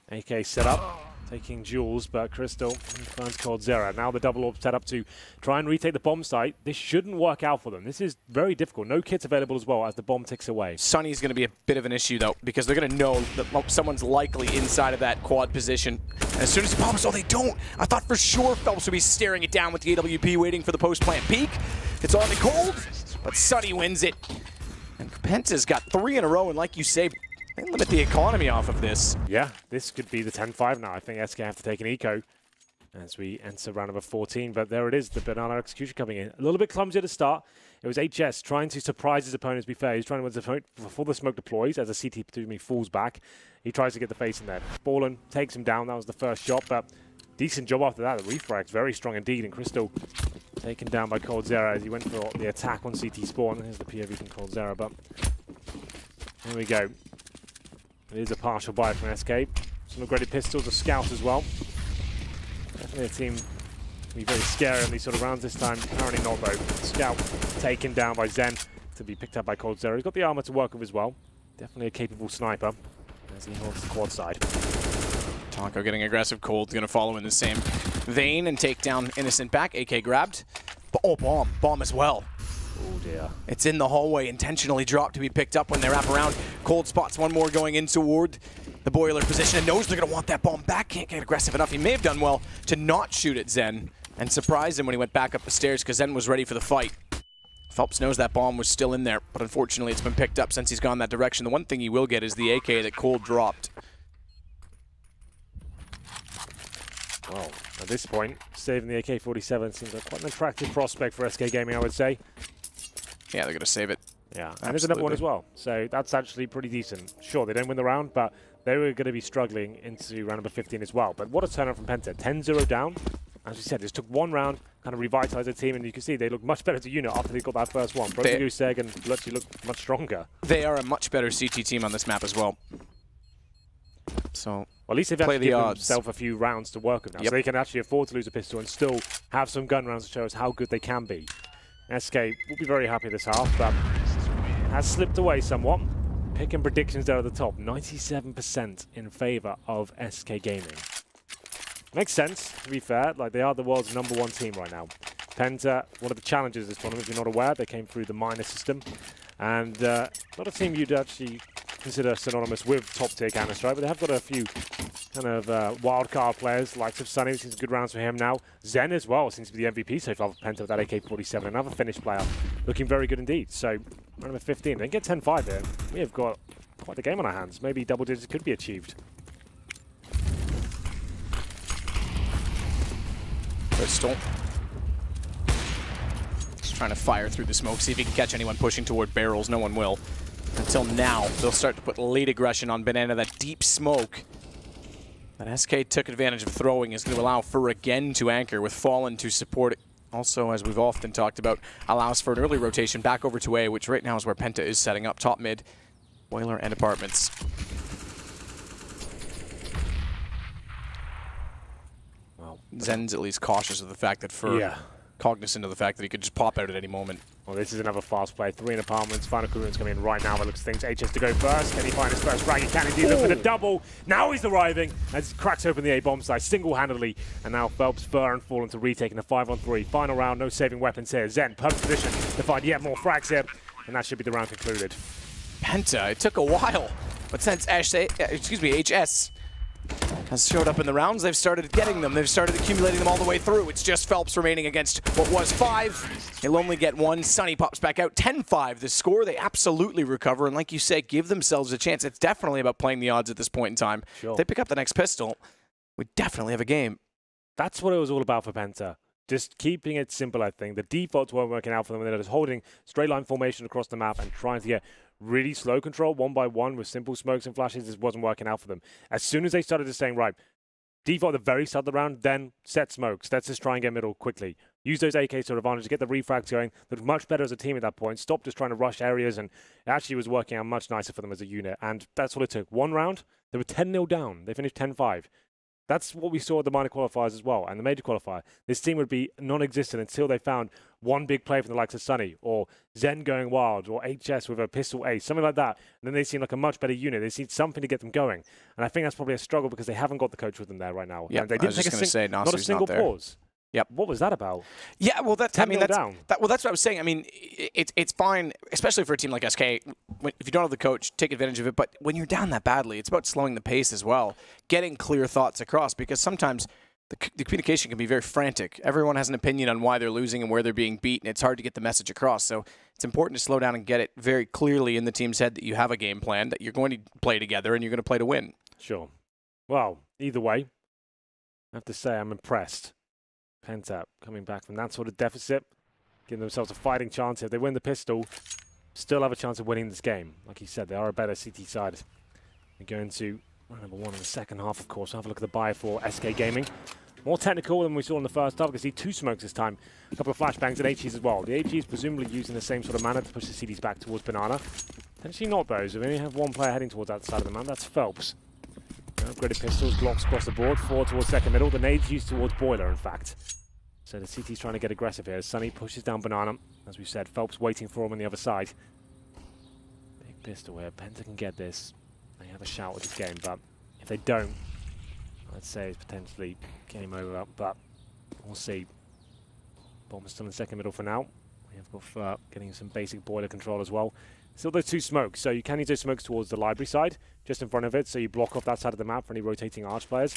AK set up. Taking Jules, but Crystal finds Cold Zera. Now the double AWP set up to try and retake the bomb site. This shouldn't work out for them. This is very difficult. No kits available as well as the bomb ticks away. Sunny's going to be a bit of an issue, though, because they're going to know that someone's likely inside of that quad position. And as soon as he pops, oh, they don't. I thought for sure Phelps would be staring it down with the AWP waiting for the post-plant peak. It's on the Cold, but Sunny wins it. And Penta's got 3 in a row, and like you say, they limit the economy off of this. Yeah, this could be the 10-5 now. I think SK have to take an eco as we enter round number 14. But there it is, the banana execution coming in. A little bit clumsy at the start. It was HS trying to surprise his opponents, to be fair. He's trying to win his opponent before the smoke deploys as the CT falls back. He tries to get the face in there. Fallen takes him down. That was the first shot, but decent job after that. The refrag's very strong indeed. And Crystal taken down by Cold Zera as he went for the attack on CT spawn. Here's the POV from Cold Zera, but here we go. It is a partial buy from SK. Some upgraded pistols, a scout as well. Definitely a team to be very scary in these sort of rounds this time. Apparently not though. Scout taken down by Zen to be picked up by Cold Zera. He's got the armor to work with as well. Definitely a capable sniper as he holds the quad side. Taco getting aggressive. Cold's going to follow in the same vein and take down Innocent back. AK grabbed. Oh, bomb. Bomb as well. Oh dear. It's in the hallway, intentionally dropped to be picked up when they wrap around. Cold spots one more going in toward the boiler position and knows they're going to want that bomb back. Can't get aggressive enough. He may have done well to not shoot at Zen and surprise him when he went back up the stairs because Zen was ready for the fight. Phelps knows that bomb was still in there, but unfortunately it's been picked up since he's gone that direction. The one thing he will get is the AK that Cold dropped. Well, at this point, saving the AK-47 seems like quite an attractive prospect for SK Gaming, I would say. Yeah, they're going to save it. Yeah, and there's another one as well. So that's actually pretty decent. Sure, they don't win the round, but they were going to be struggling into round number 15 as well. But what a turnaround from Penta. 10-0 down. As we said, this took one round, kind of revitalized the team, and you can see they look much better as a unit after they got that first one. Broke the goose egg and actually looked much stronger. They are a much better CT team on this map as well. So, well, at least they've actually given themselves a few rounds to work with now. So they can actually afford to lose a pistol and still have some gun rounds to show us how good they can be. SK will be very happy this half, but has slipped away somewhat. Picking predictions there at the top. 97% in favor of SK Gaming. Makes sense, to be fair. Like, they are the world's #1 team right now. Penta, one of the challenges of this tournament, if you're not aware, they came through the minor system. And not a team you'd actually consider synonymous with top-tier Counter-Strike, but they have got a few kind of wild-card players, likes of Sunny. Seems good rounds for him now. Zen as well seems to be the MVP so far for Penta with that AK-47. Another Finnish player looking very good indeed. So, round number 15. They can get 10-5 here. We have got quite the game on our hands. Maybe double digits could be achieved. Crystal. Just trying to fire through the smoke, see if he can catch anyone pushing toward barrels. No one will. Until now, they'll start to put late aggression on Banana. That deep smoke that SK took advantage of throwing is going to allow Fur again to anchor with Fallen to support it. Also, as we've often talked about, allows for an early rotation back over to A, which right now is where Penta is setting up. Top mid, boiler, and apartments. Zen's at least cautious of the fact that cognizant of the fact that he could just pop out at any moment. Well, this is another fast play. 3 in apartments. Final Koreans coming in right now. It looks things HS to go first. Can he find his first frag? He can indeed. Look for the double. Now he's arriving as he cracks open the A-bomb side single-handedly. And now Phelps, Fur, and Fallen to retaking the 5-on-3. Final round, no saving weapons here. Zen, perfect position to find yet more frags here. And that should be the round concluded. Penta, it took a while. But since HS has showed up in the rounds, they've started getting them. They've started accumulating them all the way through. It's just Phelps remaining against what was 5. He'll only get 1. Sunny pops back out. 10-5 the score. They absolutely recover. And like you say, give themselves a chance. It's definitely about playing the odds at this point in time. Sure. If they pick up the next pistol, we definitely have a game. That's what it was all about for Penta. Just keeping it simple, I think. The defaults weren't working out for them. They're just holding straight line formation across the map and trying to get really slow control, 1 by 1, with simple smokes and flashes. This wasn't working out for them. As soon as they started just saying, right, default at the very start of the round, then set smokes. Let's just try and get middle quickly. Use those AKs to advantage to get the refrags going. Looked much better as a team at that point. Stopped just trying to rush areas, and it actually was working out much nicer for them as a unit. And that's all it took. 1 round, they were 10-0 down. They finished 10-5. That's what we saw at the minor qualifiers as well, and the major qualifier. This team would be non-existent until they found one big play from the likes of Sunny, or Zen going wild, or HS with a pistol ace, something like that. And then they seem like a much better unit. They need something to get them going. And I think that's probably a struggle because they haven't got the coach with them there right now. Yeah, and they didn't take not a single pause. Yep. What was that about? Yeah, well, that's what I was saying. I mean, it's fine, especially for a team like SK. If you don't have the coach, take advantage of it. But when you're down that badly, it's about slowing the pace as well, getting clear thoughts across. Because sometimes the communication can be very frantic. Everyone has an opinion on why they're losing and where they're being beaten. It's hard to get the message across. So it's important to slow down and get it very clearly in the team's head that you have a game plan, that you're going to play together, and you're going to play to win. Sure. Well, either way, I have to say I'm impressed. Penta coming back from that sort of deficit, giving themselves a fighting chance. If they win the pistol, still have a chance of winning this game. Like you said, they are a better CT side. We're going to round number 1 in the second half, of course. We'll have a look at the buy for SK Gaming. More technical than we saw in the first half. We can see 2 smokes this time. A couple of flashbangs and HEs as well. The HEs presumably using the same sort of manner to push the CDs back towards Banana. Potentially not those. We only have 1 player heading towards that side of the map. That's Phelps. Upgraded pistols, Glocks across the board. 4 towards second middle. The nades used towards Boiler, in fact. So the CT's trying to get aggressive here. Sunny pushes down Banana. As we said, Phelps waiting for him on the other side. Big pistol here. Penta can get this. They have a shout with this game, but if they don't, I'd say it's potentially game over, but we'll see. Bomb is still in second middle for now. We have got Fur getting some basic Boiler control as well. Still those 2 smokes, so you can use those smokes towards the library side, just in front of it, so you block off that side of the map for any rotating arch players.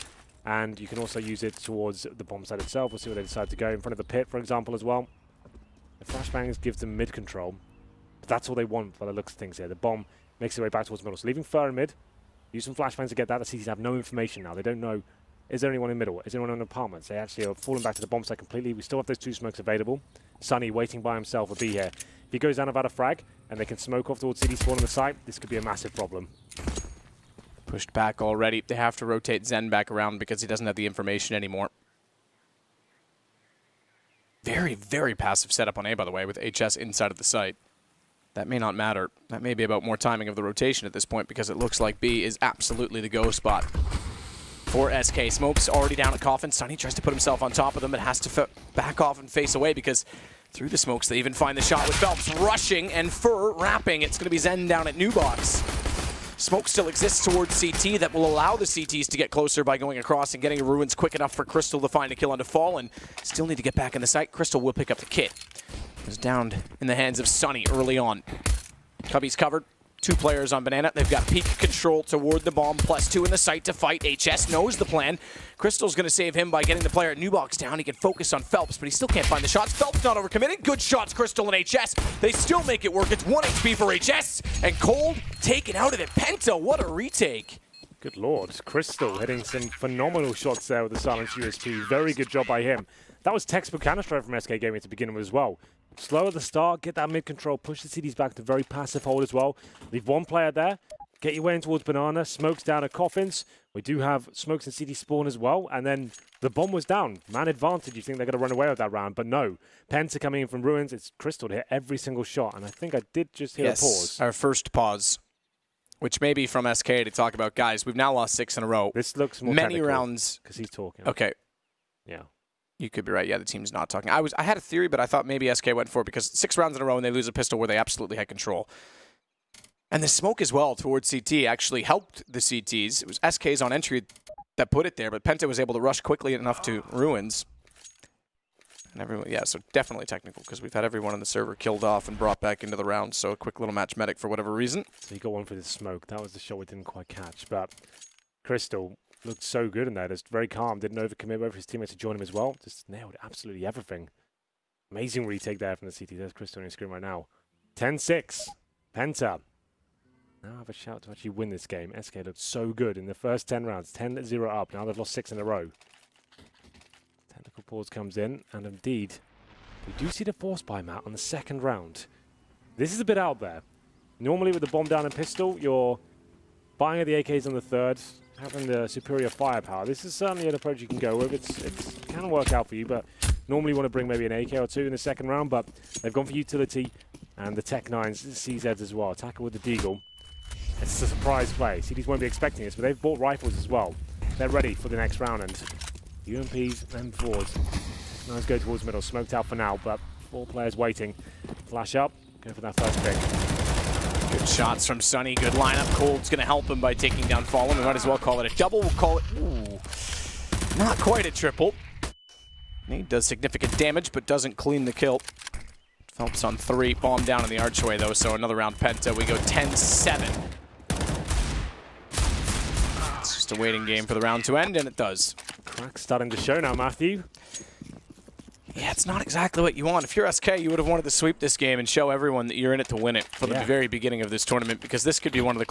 And you can also use it towards the bomb side itself. We'll see where they decide to go. In front of the pit, for example, as well. The flashbangs gives them mid control. But that's all they want by the looks of things here. The bomb makes their way back towards middle. So leaving Fur in mid. Use some flashbangs to get that. The CTs have no information now. They don't know, is there anyone in middle? Is there anyone in apartments? They actually are falling back to the bomb side completely. We still have those 2 smokes available. Sunny waiting by himself will be here. If he goes down about a frag, and they can smoke off towards CD spawn on the site, this could be a massive problem. Pushed back already. They have to rotate Zen back around because he doesn't have the information anymore. Very, very passive setup on A, by the way, with HS inside of the site. That may not matter. That may be about more timing of the rotation at this point because it looks like B is absolutely the go spot for SK. Smoke's already down at Coffin. Sunny tries to put himself on top of them, but has to back off and face away because through the smokes they even find the shot with Phelps rushing and Fur wrapping. It's going to be Zen down at New Box. Smoke still exists towards CT that will allow the CTs to get closer by going across and getting ruins quick enough for Crystal to find a kill onto Fallen. Still need to get back in the site. Crystal will pick up the kit. It was downed in the hands of Sunny early on. Cubby's covered. 2 players on Banana. They've got peak control toward the bomb, +2 in the site to fight. HS knows the plan. Crystal's going to save him by getting the player at New Box down. He can focus on Phelps, but he still can't find the shots. Phelps not overcommitted. Good shots, Crystal and HS. They still make it work. It's 1 HP for HS, and Cold taken out of it. Penta, what a retake. Good lord. Crystal hitting some phenomenal shots there with the silenced USP. Very good job by him. That was textbook Counter-Strike from SK Gaming to begin with as well. Slow at the start, get that mid-control, push the CDs back to very passive hold as well. Leave 1 player there, get your way in towards Banana, smokes down at Coffins. We do have smokes and CD spawn as well, and then the bomb was down. Man advantage, you think they're going to run away with that round, but no. Penta coming in from Ruins, it's Crystal to hit every single shot, and I think I did just hear a pause. Our first pause, which may be from SK to talk about, guys, we've now lost 6 in a row. This looks more many rounds. because he's talking. Okay. Yeah. You could be right. Yeah, the team's not talking. I had a theory, but I thought maybe SK went for it because 6 rounds in a row and they lose a pistol where they absolutely had control. And the smoke as well towards CT actually helped the CTs. It was SK's on entry that put it there, but Penta was able to rush quickly enough to ruins. And everyone, yeah, so definitely technical because we've had everyone on the server killed off and brought back into the round. So a quick little match medic for whatever reason. So he got one for the smoke. That was the shot we didn't quite catch. But Crystal looked so good in there. Just very calm. Didn't overcommit. Wait for his teammates to join him as well. Just nailed absolutely everything. Amazing retake there from the CT. There's Crystal on your screen right now. 10-6. Penta. Now have a shout to actually win this game. SK looked so good in the first 10 rounds. 10-0 up. Now they've lost 6 in a row. Technical pause comes in, and indeed, we do see the force buy Matt on the second round. This is a bit out there. Normally with the bomb down and pistol, you're buying at the AKs on the third, having the superior firepower. This is certainly an approach you can go with. It can work out for you, but normally you want to bring maybe an AK or 2 in the second round, but they've gone for utility and the Tech 9s, CZs as well. Tackle with the Deagle. It's a surprise play. CDs won't be expecting this, but they've bought rifles as well. They're ready for the next round, and UMPs, M4s. Nice go towards middle. Smoked out for now, but 4 players waiting. Flash up. Go for that first pick. Good shots from Sunny. Good lineup. Cold's going to help him by taking down Fallen. We might as well call it a double. We'll call it, ooh, not quite a triple. He does significant damage, but doesn't clean the kill. Phelps on 3. Bomb down in the archway, though, so another round Penta. We go 10-7. It's just a waiting game for the round to end, and it does. Crack's starting to show now, Matthew. Yeah, it's not exactly what you want. If you're SK, you would have wanted to sweep this game and show everyone that you're in it to win it from the very beginning of this tournament, because this could be one of the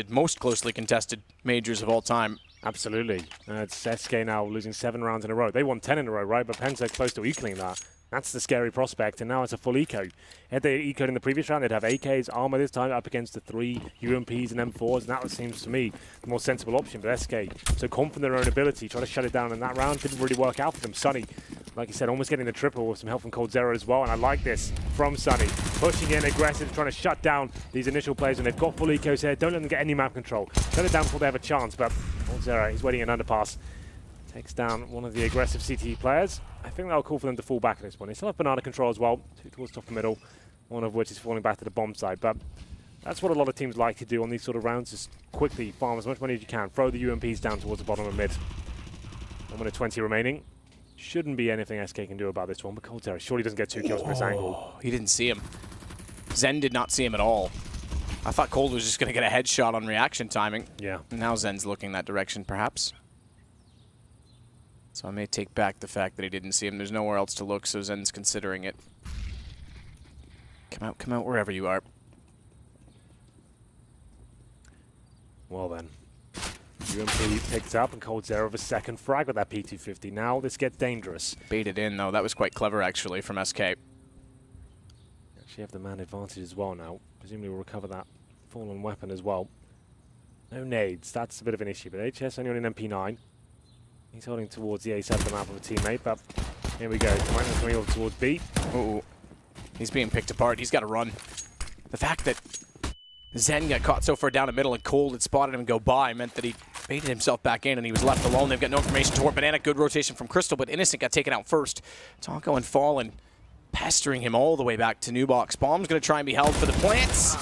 most closely contested majors of all time. Absolutely. It's SK now losing 7 rounds in a row. They won 10 in a row, right? But Penta close to equaling that. That's the scary prospect, and now it's a full eco. Had they ecoed in the previous round, they'd have AKs, armor this time up against the 3 UMPs and M4s, and that seems to me the more sensible option. But SK, so confident in their own ability, try to shut it down in that round, didn't really work out for them. Sunny, like you said, almost getting the triple with some help from Cold Zero as well, and I like this from Sunny. Pushing in, aggressive, trying to shut down these initial players, and they've got full ecos here. Don't let them get any map control. Shut it down before they have a chance, but Cold Zero, he's waiting an underpass. Takes down one of the aggressive CT players. I think that'll call for them to fall back at this point. They still have banana control as well, 2 towards top and middle, one of which is falling back to the bomb side. But that's what a lot of teams like to do on these sort of rounds, just quickly farm as much money as you can, throw the UMPs down towards the bottom of mid. 1 minute 20 remaining. Shouldn't be anything SK can do about this one, but Cold Terror surely doesn't get 2 kills from this angle. He didn't see him. Zen did not see him at all. I thought Cold was just going to get a headshot on reaction timing. Yeah. Now Zen's looking that direction, perhaps. So I may take back the fact that he didn't see him. There's nowhere else to look, so Zen's considering it. Come out wherever you are. Well then. UMP picked up and Cold Zero of a second frag with that P250. Now this gets dangerous. Baited in, though. That was quite clever, actually, from SK. Actually have the man advantage as well now. Presumably we'll recover that fallen weapon as well. No nades. That's a bit of an issue, but HS only on an MP9. He's holding towards the A side of the map of a teammate, but here we go. Minus coming over towards B. Uh-oh. He's being picked apart. He's got to run. The fact that Zen got caught so far down the middle and Cold had spotted him go by meant that he baited himself back in and he was left alone. They've got no information toward Banana. Good rotation from Crystal, but Innocent got taken out first. Tonko and Fallen pestering him all the way back to New Box. Bomb's going to try and be held for the plants.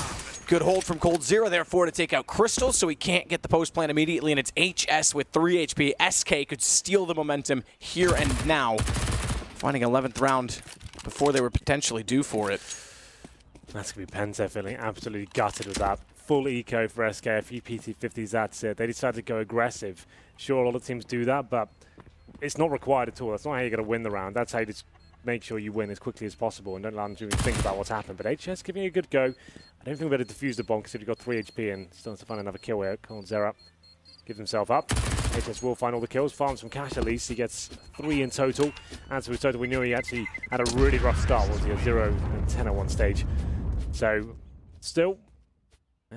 Good hold from Cold Zero, therefore, to take out Crystal, so he can't get the post plant immediately, and it's HS with 3 HP. SK could steal the momentum here and now, finding 11th round before they were potentially due for it. That's going to be Penta feeling absolutely gutted with that. Full eco for SK, a few PT50s, that's it. They decided to go aggressive. Sure, a lot of teams do that, but it's not required at all. That's not how you're going to win the round. That's how you just make sure you win as quickly as possible and don't allow them to even think about what's happened. But HS giving it a good go. I don't think we're going to defuse the bomb because he's got 3 HP and still has to find another kill here. Cold Zero gives himself up. HS will find all the kills. Farms from Cash at least. He gets 3 in total. And so his total, we knew he actually had a really rough start. Was he a 0 and 10 at one stage? So still,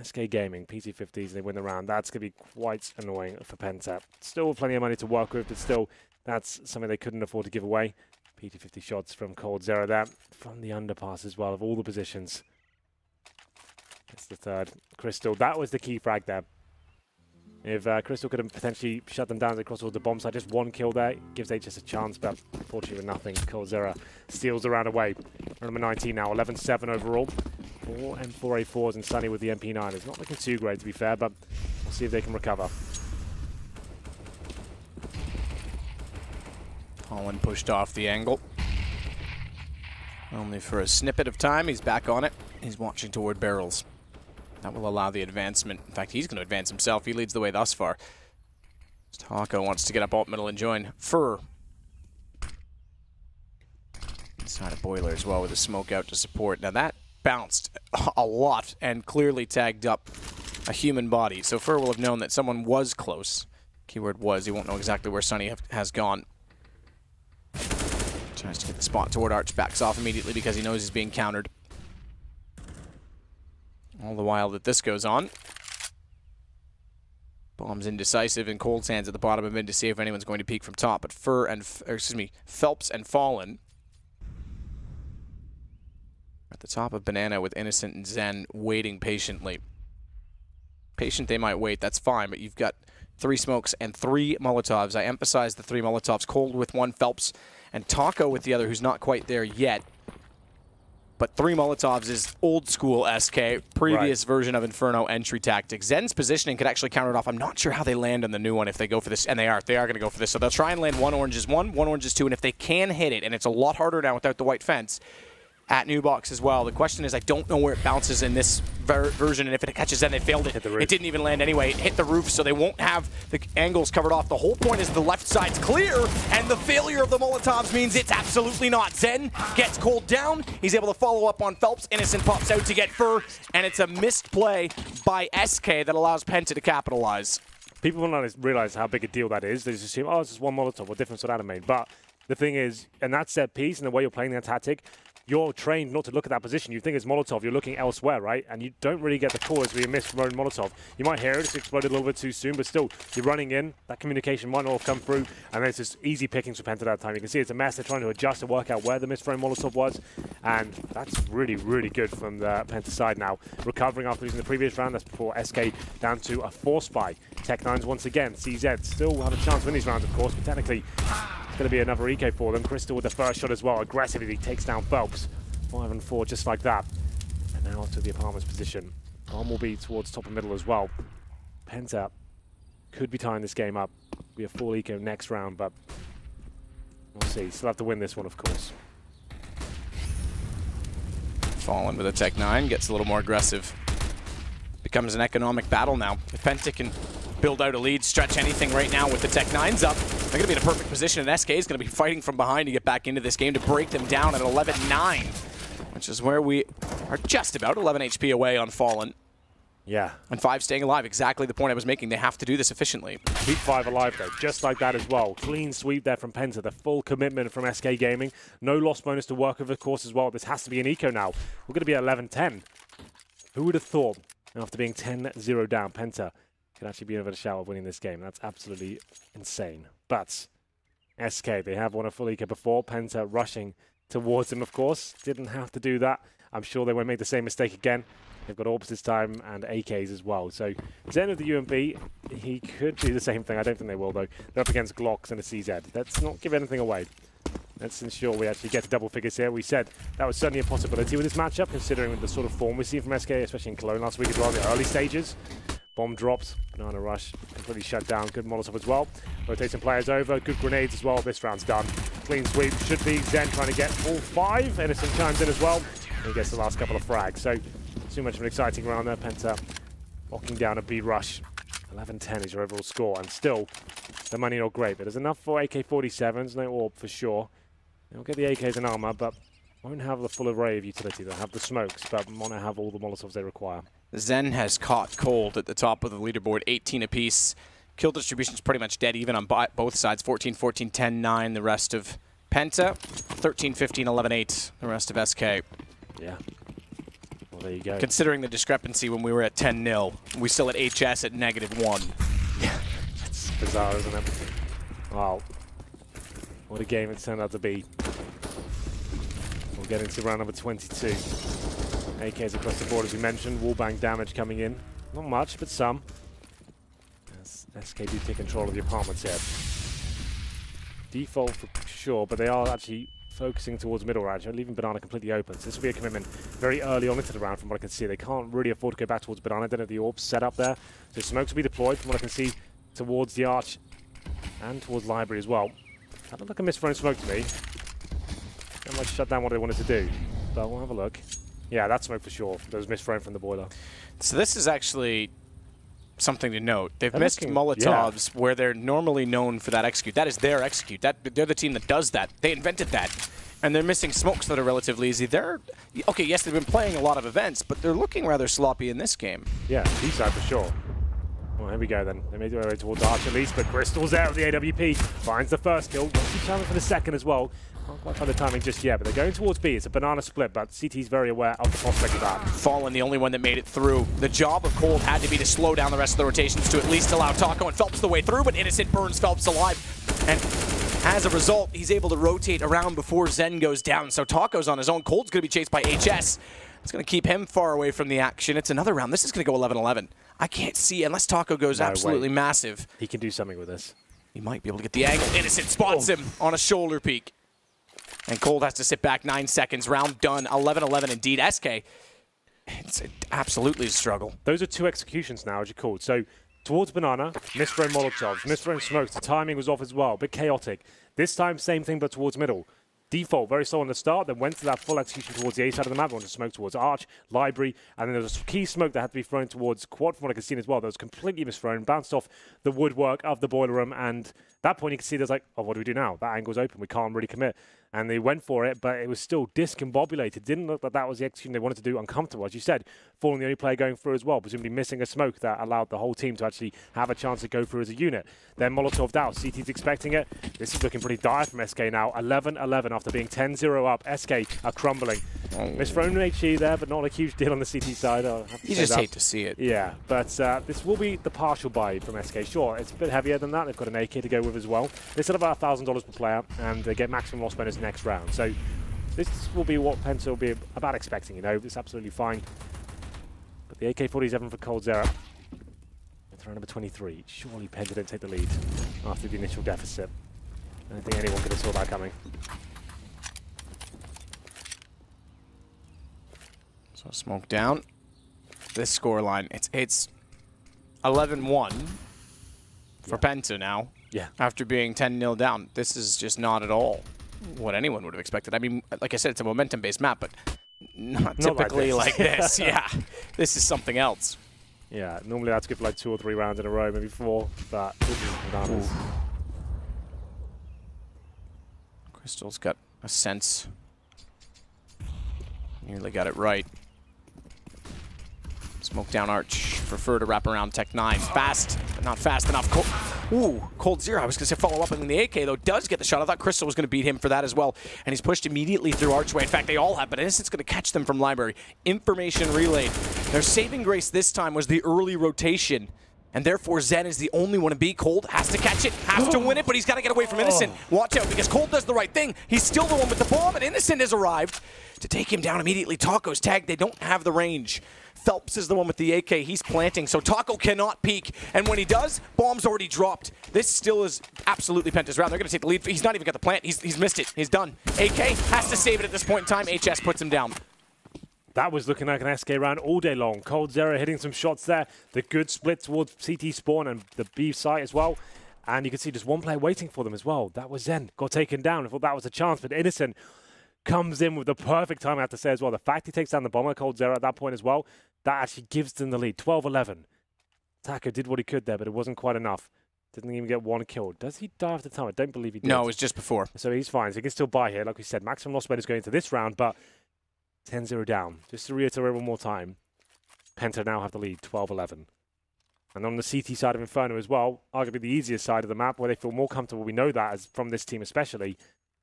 SK Gaming, PT50s, they win the round. That's going to be quite annoying for Penta. Still plenty of money to work with, but still, that's something they couldn't afford to give away. PT50 shots from Cold Zero there. From the underpass as well, of all the positions. That's the third. Crystal, that was the key frag there. If Crystal could have potentially shut them down across all the bomb side, just one kill there gives HS a chance, but unfortunately nothing. Coldzera steals the round away. Number 19 now, 11-7 overall. 4 M4A4s and Sunny with the MP9. It's not looking too great, to be fair, but we'll see if they can recover. Holland pushed off the angle. Only for a snippet of time. He's back on it. He's watching toward barrels. That will allow the advancement. In fact, he's going to advance himself. He leads the way thus far. Taco wants to get up alt middle and join Fur. Inside a boiler as well with a smoke out to support. Now that bounced a lot and clearly tagged up a human body. So Fur will have known that someone was close. Keyword was. He won't know exactly where Sunny has gone. Tries to get the spot toward Arch. Backs off immediately because he knows he's being countered. All the while that this goes on. Bomb's indecisive and Cold Sands at the bottom of mid to see if anyone's going to peek from top. But Phelps and Fallen at the top of Banana with Innocent and Zen waiting patiently. Patient they might wait, that's fine, but you've got 3 smokes and 3 Molotovs. I emphasize the 3 Molotovs. Cold with 1, Phelps and Taco with the other, who's not quite there yet. But 3 Molotovs is old school SK, previous version of Inferno entry tactics. Zen's positioning could actually counter it off. I'm not sure how they land on the new one if they go for this, and they are going to go for this. So they'll try and land 1 oranges 1, 1 oranges 2, and if they can hit it, and it's a lot harder now without the white fence, at new box as well. The question is, I don't know where it bounces in this version, and if it catches Zen, they failed it. It didn't even land anyway. It hit the roof, so they won't have the angles covered off. The whole point is the left side's clear, and the failure of the Molotovs means it's absolutely not. Zen gets Cold down. He's able to follow up on Phelps. Innocent pops out to get Fur, and it's a missed play by SK that allows Penta to capitalize. People will not realize how big a deal that is. They just assume, oh, it's just 1 Molotov. What difference would that have made? But the thing is, and that set piece and the way you're playing that tactic, you're trained not to look at that position. You think it's Molotov, you're looking elsewhere, right? And you don't really get the cause where you missed your own Molotov. You might hear it, it's exploded a little bit too soon, but still, you're running in, that communication might not have come through, and then it's just easy pickings for Penta that time. You can see it's a mess. They're trying to adjust to work out where the missed thrown Molotov was, and that's really, really good from the Penta side now. Recovering after losing the previous round, that's before SK down to a 4 spy. Tech9s once again, CZ still have a chance to win these rounds, of course, but technically, it's going to be another eco for them. Crystal with the first shot as well, aggressively takes down Phelps. 5 and 4, just like that. And now to the apartment's position. Bomb will be towards top and middle as well. Penta could be tying this game up. Be a full eco next round, but we'll see. Still have to win this one, of course. Fallen with a Tech 9, gets a little more aggressive. Becomes an economic battle now. If Penta can build out a lead, stretch anything right now with the Tech 9s up, they're going to be in a perfect position, and SK is going to be fighting from behind to get back into this game to break them down at 11-9. Which is where we are just about 11 HP away on Fallen. Yeah. And 5 staying alive, exactly the point I was making. They have to do this efficiently. Keep 5 alive, though, just like that as well. Clean sweep there from Penta, the full commitment from SK Gaming. No loss bonus to work with, of course, as well. This has to be an eco now. We're going to be at 11-10. Who would have thought, after being 10-0 down, Penta could actually be in a shout of winning this game? That's absolutely insane. But SK, they have won a full eco before. Penta rushing towards him, of course. Didn't have to do that. I'm sure they won't make the same mistake again. They've got Orbs this time and AKs as well. So Zen of the UMP, he could do the same thing. I don't think they will, though. They're up against Glocks and a CZ. Let's not give anything away. Let's ensure we actually get to double figures here. We said that was certainly a possibility with this matchup, considering the sort of form we see from SK, especially in Cologne last week as well, the early stages. Bomb drops, Banana Rush completely shut down. Good Molotov as well. Rotate some players over. Good grenades as well. This round's done. Clean sweep should be Zen trying to get all 5. Innocent chimes in as well. And he gets the last couple of frags. So, too much of an exciting round there. Penta locking down a B rush. 11-10 is your overall score. And still, the money not great. But there's enough for AK-47s. No orb for sure. They'll get the AKs and armor, but won't have the full array of utility. They'll have the smokes, but won't have all the Molotovs they require. Zen has caught Cold at the top of the leaderboard, 18 apiece. Kill distribution's pretty much dead even on both sides, 14, 14, 10, 9, the rest of Penta, 13, 15, 11, 8, the rest of SK. Yeah. Well, there you go. Considering the discrepancy when we were at 10-0, we still at HS at -1. Yeah, that's bizarre, isn't it? Wow. What a game it's turned out to be. We'll get into round number 22. AKs across the board, as we mentioned. Wallbang damage coming in. Not much, but some. As SK do take control of the apartments here. Default for sure, but they are actually focusing towards middle range, leaving Banana completely open. So this will be a commitment very early on into the round from what I can see. They can't really afford to go back towards Banana. They don't have the orbs set up there. So smokes will be deployed from what I can see towards the arch and towards library as well. That looked like a misthrown smoke to me. That might shut down what they wanted to do, but we'll have a look. Yeah, that's smoke for sure. That was misthrown from the boiler. So this is actually something to note. They've missed Molotovs where they're normally known for that execute. That is their execute. They're the team that does that. They invented that. And they're missing smokes that are relatively easy. Okay, yes, they've been playing a lot of events, but they're looking rather sloppy in this game. Yeah, B-side for sure. Well, here we go then. They made their way towards Arch at least, but Crystal's there with the AWP. Finds the first kill. Wants to challenge for the second as well. Can't quite find the timing just yet, but they're going towards B. It's a Banana split, but CT's very aware of the prospect of that. Fallen, the only one that made it through. The job of Cold had to be to slow down the rest of the rotations to at least allow Taco and Phelps the way through, but Innocent burns Phelps alive. And as a result, he's able to rotate around before Zen goes down. So Taco's on his own. Cold's going to be chased by HS. It's going to keep him far away from the action. It's another round. This is going to go 11-11. I can't see, unless Taco goes absolutely massive. He can do something with this. He might be able to get the angle. Innocent spots him on a shoulder peek. And Cold has to sit back 9 seconds. Round done. 11-11 indeed. SK, it's absolutely a struggle. Those are two executions now, as you called. So towards Banana, misthrown Molotovs, misthrown smokes. The timing was off as well. A bit chaotic. This time, same thing, but towards middle. Default, very slow on the start, then went to that full execution towards the A side of the map, wanted to smoke towards Arch, Library, and then there was a key smoke that had to be thrown towards Quad from what I could see as well. That was completely misthrown, bounced off the woodwork of the boiler room, and at that point you can see there's like, oh, what do we do now? That angle's open, we can't really commit. And they went for it, but it was still discombobulated. Didn't look like that was the execution they wanted to do. Uncomfortable, as you said. Falling the only player going through as well, presumably missing a smoke that allowed the whole team to actually have a chance to go through as a unit. Then Molotov down. CT's expecting it. This is looking pretty dire from SK now. 11-11 after being 10-0 up. SK are crumbling. Misthrown HE there, but not a huge deal on the CT side. You just hate to see it. Yeah, but this will be the partial buy from SK. Sure, it's a bit heavier than that. They've got an AK to go with as well. They said about $1,000 per player, and they get maximum loss bonus next round. So this will be what Penta will be about expecting, you know. It's absolutely fine. But the AK-47 for Cold Zera. Throw number 23. Surely Penta didn't take the lead after the initial deficit. I don't think anyone could have saw that coming. So smoke down. This scoreline, it's 11-1 for Penta now. Yeah. After being 10-0 down. This is just not at all what anyone would have expected. I mean, like I said, it's a momentum-based map, but not typically like this. Yeah, this is something else. Yeah, normally that's good for like 2 or 3 rounds in a row, maybe 4, but this is bananas. Crystal's got a sense. Nearly got it right. Smoke down Arch. Prefer to wrap around Tech 9. Fast, but not fast enough. Cold Zero. I was going to say follow up, and the AK, though, does get the shot. I thought Crystal was going to beat him for that as well. And he's pushed immediately through Archway. In fact, they all have, but Innocent's going to catch them from Library. Information relayed. Their saving grace this time was the early rotation. And therefore, Zen is the only one to beat. Cold has to catch it, has to win it, but he's got to get away from Innocent. Watch out, because Cold does the right thing. He's still the one with the bomb, and Innocent has arrived to take him down immediately. Taco's tagged. They don't have the range. Phelps is the one with the AK. He's planting, so Taco cannot peek. And when he does, bomb's already dropped. This still is absolutely Penta's round. They're going to take the lead. He's not even got the plant. He's missed it. He's done. AK has to save it at this point in time. HS puts him down. That was looking like an SK round all day long. Cold Zero hitting some shots there. The good split towards CT spawn and the B site as well. And you can see just one player waiting for them as well. That was Zen. Got taken down. I thought that was a chance, but Innocent comes in with the perfect time, I have to say as well. The fact he takes down the bomber, Cold Zero, at that point as well, that actually gives them the lead. 12-11. Taco did what he could there, but it wasn't quite enough. Didn't even get one kill. Does he die after time? I don't believe he did. No, it was just before. So he's fine. So he can still buy here. Like we said, maximum loss bonus going into this round, but 10-0 down. Just to reiterate one more time, Penta now have the lead, 12-11. And on the CT side of Inferno as well, arguably the easiest side of the map, where they feel more comfortable. We know that as from this team especially,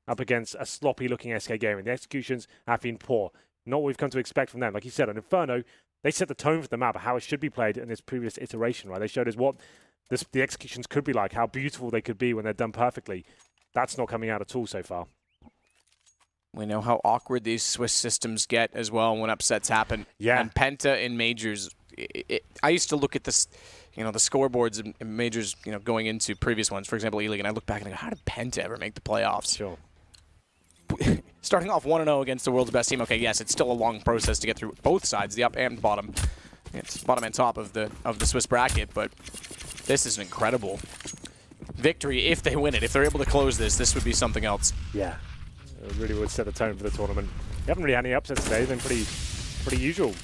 up against a sloppy-looking SK game. And the executions have been poor. Not what we've come to expect from them. Like you said, on Inferno, they set the tone for the map, how it should be played in this previous iteration, right? They showed us what the executions could be like, how beautiful they could be when they're done perfectly. That's not coming out at all so far. We know how awkward these Swiss systems get as well when upsets happen. Yeah. And Penta in majors, I used to look at this, the scoreboards and majors, going into previous ones, for example, E-League, and I look back and I go, how did Penta ever make the playoffs? Sure. Starting off 1-0 against the world's best team. Okay, yes, it's still a long process to get through both sides, the up and bottom. It's bottom and top of the Swiss bracket, but this is an incredible victory if they win it. If they're able to close this would be something else. Yeah, it really would set the tone for the tournament. They haven't really had any upsets today. They've been pretty usual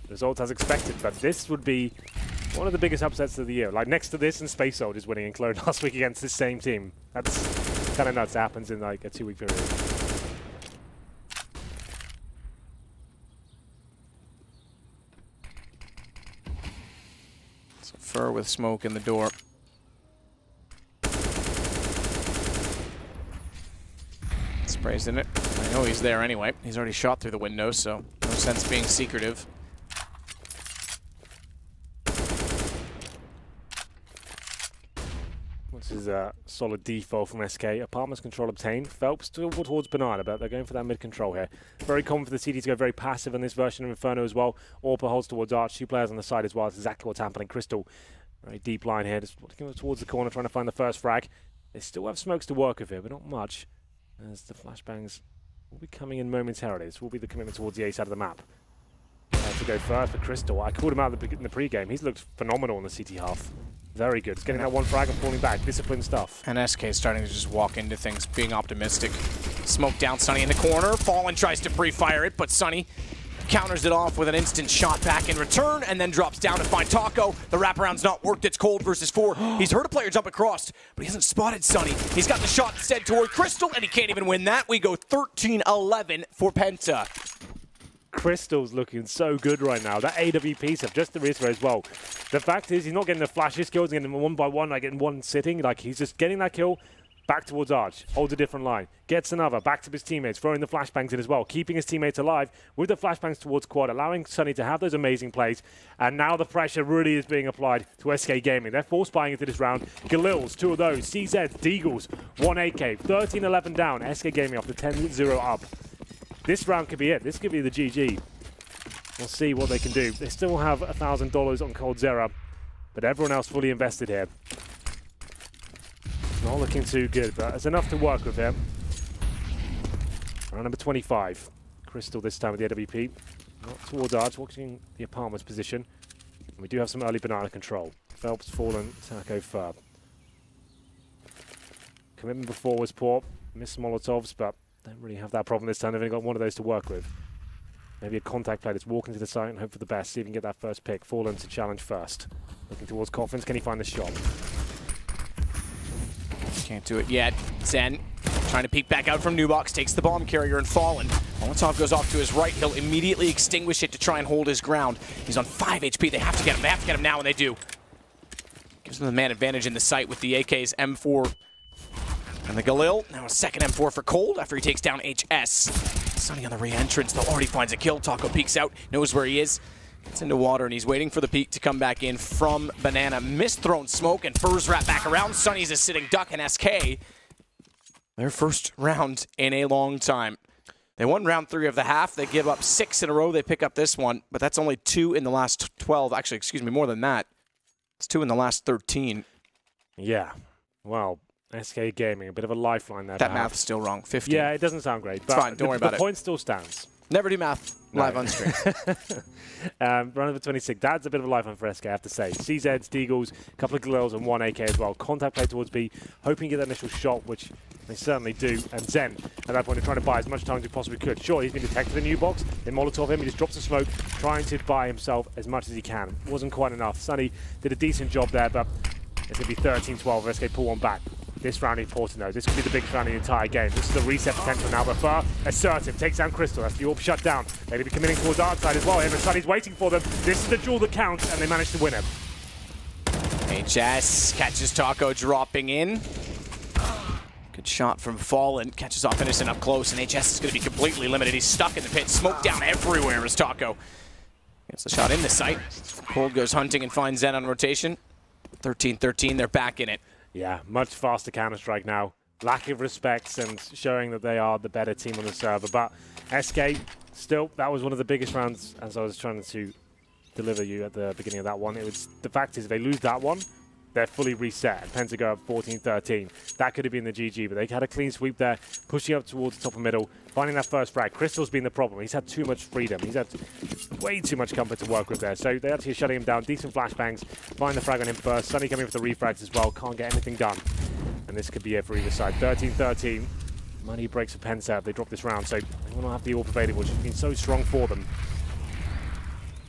results as expected, but this would be one of the biggest upsets of the year. Like next to this and Space Soldiers winning in Cologne last week against this same team. That's kind of nuts. It happens in like a 2-week period. So Fur with smoke in the door. Sprays in it. I know he's there anyway. He's already shot through the window, so no sense being secretive. This is a solid default from SK. Apartments control obtained. Phelps still towards Banana, but they're going for that mid control here. Very common for the CD to go very passive in this version of Inferno as well. Orpa holds towards Arch. 2 players on the side as well. That's exactly what's happening. Crystal, very deep line here. Just looking towards the corner, trying to find the first frag. They still have smokes to work with here, but not much. As the flashbangs will be coming in momentarily. This will be the commitment towards the A side of the map. To go first for Crystal. I called him out in the pre-game. He's looked phenomenal in the CT half. Very good. He's getting that one frag and falling back. Disciplined stuff. And SK is starting to just walk into things, being optimistic. Smoke down Sunny in the corner. Fallen tries to pre-fire it, but Sunny counters it off with an instant shot back in return, and then drops down to find Taco. The wraparound's not worked. It's Cold versus 4. He's heard a player jump across, but he hasn't spotted Sunny. He's got the shot instead toward Crystal, and he can't even win that. We go 13-11 for Penta. Crystal's looking so good right now. That AWP stuff, just to reiterate as well. The fact is, he's not getting the flashes kills, he's getting them one by one, like getting one sitting. Like, he's just getting that kill, back towards Arch, holds a different line, gets another, back to his teammates, throwing the flashbangs in as well, keeping his teammates alive with the flashbangs towards Quad, allowing Sunny to have those amazing plays. And now the pressure really is being applied to SK Gaming. They're force buying into this round. Galils, 2 of those. CZ, Deagles, 1 AK. 13-11 down. SK Gaming off the 10-0 up. This round could be it. This could be the GG. We'll see what they can do. They still have $1,000 on Cold Zera, but everyone else fully invested here. Not looking too good, but it's enough to work with here. Round number 25. Crystal this time with the AWP. Not towards Arch, watching the apartment's position. And we do have some early Banana control. Phelps, Fallen, Taco, Fur. Commitment before was poor. Missed Molotovs, but don't really have that problem this time. They've only got one of those to work with. Maybe a contact play that's walking to the site and hope for the best. See if he can get that first pick. Fallen to challenge first. Looking towards Coffins. Can he find the shot? Can't do it yet. Zen trying to peek back out from Nubox. Takes the bomb carrier and Fallen. Molotov goes off to his right. He'll immediately extinguish it to try and hold his ground. He's on 5 HP. They have to get him. They have to get him now, and they do. Gives them the man advantage in the site with the AK's M4 and the Galil. Now a second M4 for Cold after he takes down HS. Sunny on the re-entrance, though, already finds a kill. Taco peeks out, knows where he is. Gets into water, and he's waiting for the peek to come back in from Banana. Mist-thrown smoke, and Furs wrap back around. Sunny's a sitting duck, and SK, their first round in a long time. They won round 3 of the half. They give up 6 in a row. They pick up this one, but that's only 2 in the last 12. Actually, excuse me, more than that. It's 2 in the last 13. Yeah, well, SK Gaming, a bit of a lifeline there. That math's still wrong. 15. Yeah, it doesn't sound great. It's fine. Don't worry about it. The point still stands. Never do math live on stream. Round number 26. That's a bit of a lifeline for SK, I have to say. CZs, Deagles, a couple of Galils, and 1 AK as well. Contact play towards B, hoping to get that initial shot, which they certainly do. And Zen, at that point, are trying to buy as much time as he possibly could. Sure, he's been detected in the U-box. They Molotov him. He just drops the smoke, trying to buy himself as much as he can. Wasn't quite enough. Sunny did a decent job there, but it's going to be 13-12. SK pull one back. This round is important though. This could be the biggest round in the entire game. This is the reset potential now, but Far assertive, takes down Crystal. That's the AWP shut down. They'll be committing towards our side as well. And Sunny's waiting for them. This is the duel that counts, and they manage to win it. HS catches Taco dropping in. Good shot from Fallen. Catches off Innocent up close, and HS is going to be completely limited. He's stuck in the pit. Smoke down everywhere as Taco gets the shot in the sight. Cold goes hunting and finds Zen on rotation. 13-13, they're back in it. Yeah, much faster Counter-Strike now. Lack of respect and showing that they are the better team on the server. But SK, still, that was one of the biggest rounds, as I was trying to deliver you at the beginning of that one. The fact is, if they lose that one, they're fully reset. And Penta go up 14-13. That could have been the GG, but they had a clean sweep there, pushing up towards the top of middle, finding that first frag. Crystal's been the problem. He's had too much freedom. He's had way too much comfort to work with there. So they actually are shutting him down. Decent flashbangs. Find the frag on him first. Sunny coming for the refrags as well. Can't get anything done. And this could be it for either side. 13-13. Money breaks for Penta if they drop this round. So they will not have the AWP available, which has been so strong for them.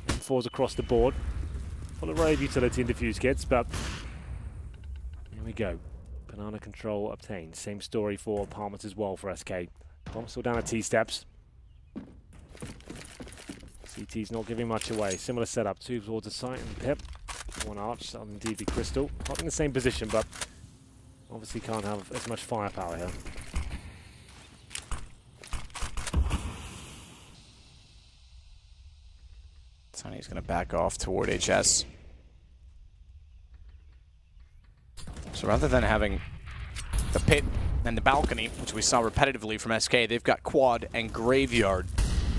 M4s across the board. Full array of utility and diffuse kits, but here we go. Banana control obtained. Same story for Palmers as well for SK. Bomb still down at T-steps. CT's not giving much away. Similar setup. Two towards the site and Pip. One arch. That'll indeed be Crystal. Not in the same position, but obviously can't have as much firepower here. Sonny's going to back off toward HS. So rather than having the pit and the balcony, which we saw repetitively from SK, they've got quad and graveyard,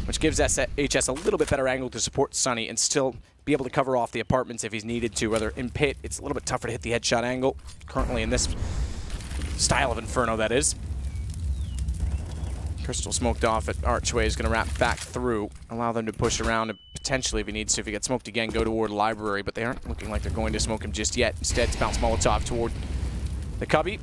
which gives HS a little bit better angle to support Sonny and still be able to cover off the apartments if he's needed to. Whether in pit, it's a little bit tougher to hit the headshot angle, currently in this style of Inferno, that is. Crystal smoked off at Archway is going to wrap back through, allow them to push around and potentially, if he needs to, if he gets smoked again, go toward Library, but they aren't looking like they're going to smoke him just yet. Instead, it's bounce Molotov toward the cubby.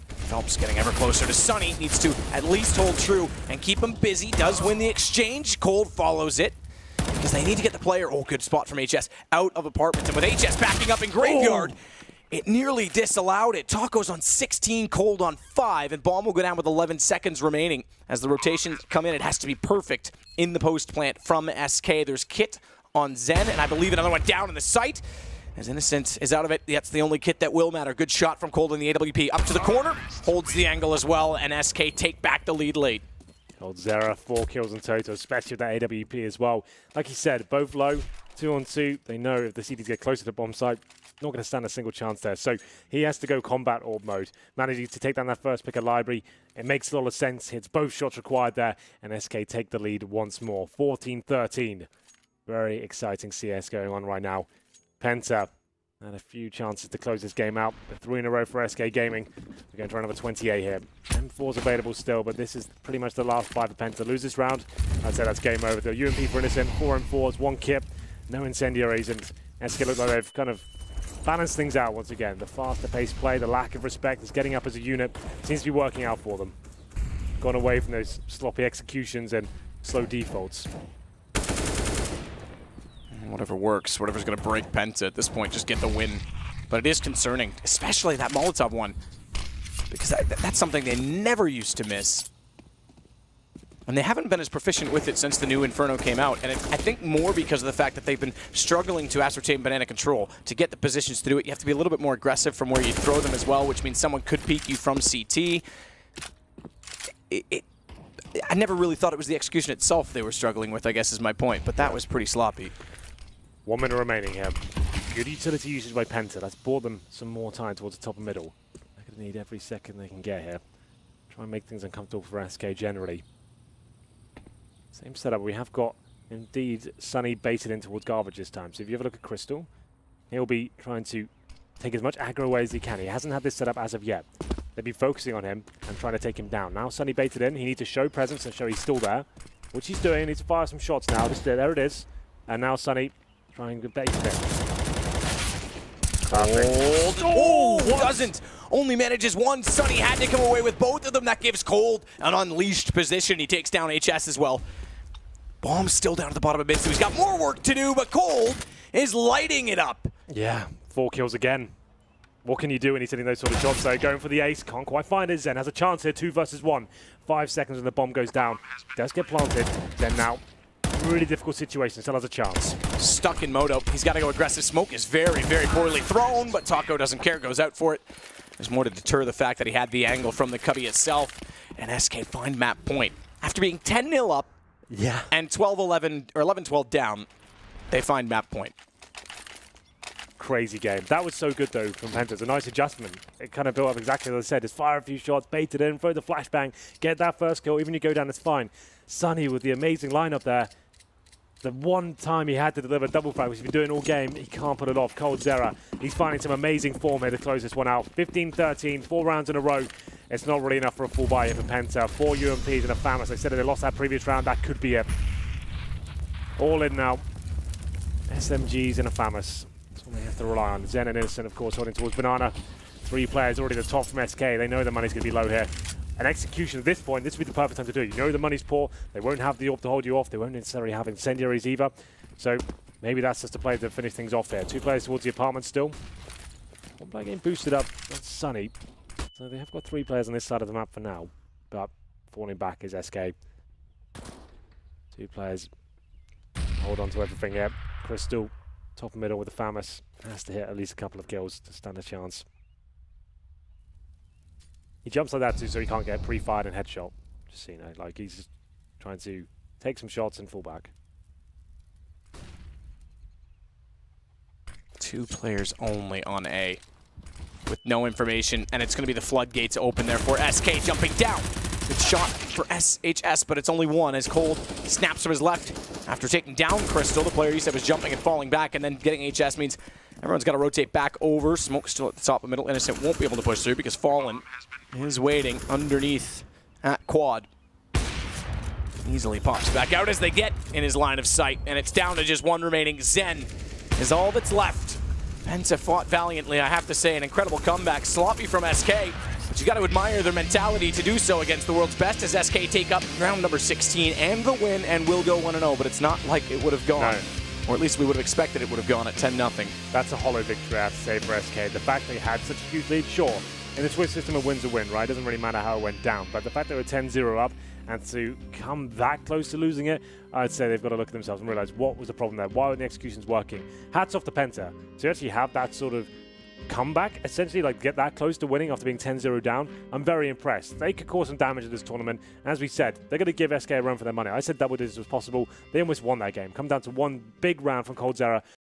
Phelps getting ever closer to Sonny, needs to at least hold true and keep him busy, does win the exchange. Cold follows it, because they need to get the player, good spot from HS, out of apartments, and with HS backing up in graveyard, it nearly disallowed it. Taco's on 16, Cold on 5, and Bomb will go down with 11 seconds remaining. As the rotations come in, it has to be perfect in the post plant from SK. There's Kit on Zen, and I believe another one down in the site. As Innocent is out of it, that's the only kit that will matter. Good shot from Cold in the AWP. Up to the corner, holds the angle as well, and SK take back the lead late. Old Zera, 4 kills in total, especially with that AWP as well. Like he said, both low, 2-on-2. They know if the CTs get closer to the bomb site, not going to stand a single chance there. So he has to go combat orb mode. Managing to take down that first pick of Library, it makes a lot of sense. Hits both shots required there, and SK take the lead once more. 14-13. Very exciting CS going on right now. Penta had a few chances to close this game out. 3 in a row for SK Gaming. We're going to try another 28 here. M4's available still, but this is pretty much the last 5 of Penta. Lose this round, I'd say that's game over. The UMP for Innocent, 4 M4s, 1 kip, no incendiaries, and SK look like they've kind of balanced things out once again. The faster paced play, the lack of respect, is getting up as a unit, seems to be working out for them. Gone away from those sloppy executions and slow defaults. Whatever works, whatever's going to break Penta at this point, just get the win. But it is concerning, especially that Molotov one, because that's something they never used to miss. And they haven't been as proficient with it since the new Inferno came out. And I think more because of the fact that they've been struggling to ascertain banana control. To get the positions to do it, you have to be a little bit more aggressive from where you throw them as well, which means someone could peek you from CT. I never really thought it was the execution itself they were struggling with, I guess is my point. But that was pretty sloppy. 1 minute remaining here. Good utility usage by Penta. That's bought them some more time towards the top of middle. They're going to need every second they can get here. Try and make things uncomfortable for SK generally. Same setup. We have got, indeed, Sunny baited in towards garbage this time. So if you have a look at Crystal, he'll be trying to take as much aggro away as he can. He hasn't had this setup as of yet. They'll be focusing on him and trying to take him down. Now Sunny baited in. He needs to show presence and show he's still there, which he's doing. He needs to fire some shots now. There it is. And now Sunny trying to bait it. Doesn't. Only manages one. Sunny had to come away with both of them. That gives Cold an unleashed position. He takes down HS as well. Bomb's still down at the bottom of mid, so he's got more work to do, but Cold is lighting it up. Yeah, 4 kills again. What can you do when he's hitting those sort of shots? So going for the ace, can't quite find it. Zen has a chance here, 2 versus 1. 5 seconds when the bomb goes down. Does get planted. Zen now, really difficult situation, still has a chance. Stuck in moto, he's got to go aggressive. Smoke is very, very poorly thrown, but Taco doesn't care, goes out for it. There's more to deter the fact that he had the angle from the cubby itself, and SK find map point. After being 10-0 up, and 12-11, or 11-12 down, they find map point. crazy game. That was so good, though, from Penta. It's a nice adjustment. It kind of built up exactly as I said. Just fire a few shots, bait it in, throw the flashbang, get that first kill. Even if you go down, it's fine. Sunny with the amazing lineup there. The one time he had to deliver double frag, which he's been doing all game, he can't put it off. coldzera, he's finding some amazing form here to close this one out. 15-13, 4 rounds in a row. It's not really enough for a full buy here for Penta. 4 UMPs and a FAMAS. They said that they lost that previous round. That could be it. All in now. SMGs and a FAMAS. That's what they have to rely on. Zen and Innocent, of course, holding towards Banana. 3 players already at the top from SK. They know the money's going to be low here. An execution at this point, this would be the perfect time to do it. You know the money's poor. They won't have the AWP to hold you off. They won't necessarily have incendiaries either. So maybe that's just a play to finish things off there. 2 players towards the apartment still. 1 player getting boosted up. That's Sunny. So they have got 3 players on this side of the map for now. But falling back is SK. 2 players hold on to everything here. Crystal, top middle with the FAMAS. Has to hit at least a couple of kills to stand a chance. He jumps like that too, so he can't get pre-fired and headshot. Just so you know, like he's just trying to take some shots and fall back. 2 players only on A with no information, and it's going to be the floodgates open there for SK jumping down. Good shot for SHS, but it's only 1 as Cold snaps from his left after taking down Crystal. The player you said was jumping and falling back, and then getting HS means everyone's got to rotate back over. Smoke still at the top of middle. Innocent won't be able to push through because Fallen is waiting underneath at quad. Easily pops back out as they get in his line of sight, and it's down to just 1 remaining. Zen is all that's left. Penta fought valiantly, I have to say. An incredible comeback. Sloppy from SK, but you got to admire their mentality to do so against the world's best as SK take up round number 16 and the win and will go 1-0, but it's not like it would have gone. No. Or at least we would have expected it would have gone at 10-0. That's a hollow victory, I have to say, for SK. The fact they had such a huge lead, sure. In the Swiss system, a win's a win, right? It doesn't really matter how it went down. But the fact they were 10-0 up and to come that close to losing it, I'd say they've got to look at themselves and realize what was the problem there. Why weren't the executions working? Hats off to Penta. To actually have that sort of comeback, essentially, like get that close to winning after being 10-0 down, I'm very impressed. They could cause some damage in this tournament. As we said, they're going to give SK a run for their money. I said double digits was possible. They almost won that game. Come down to 1 big round from coldzera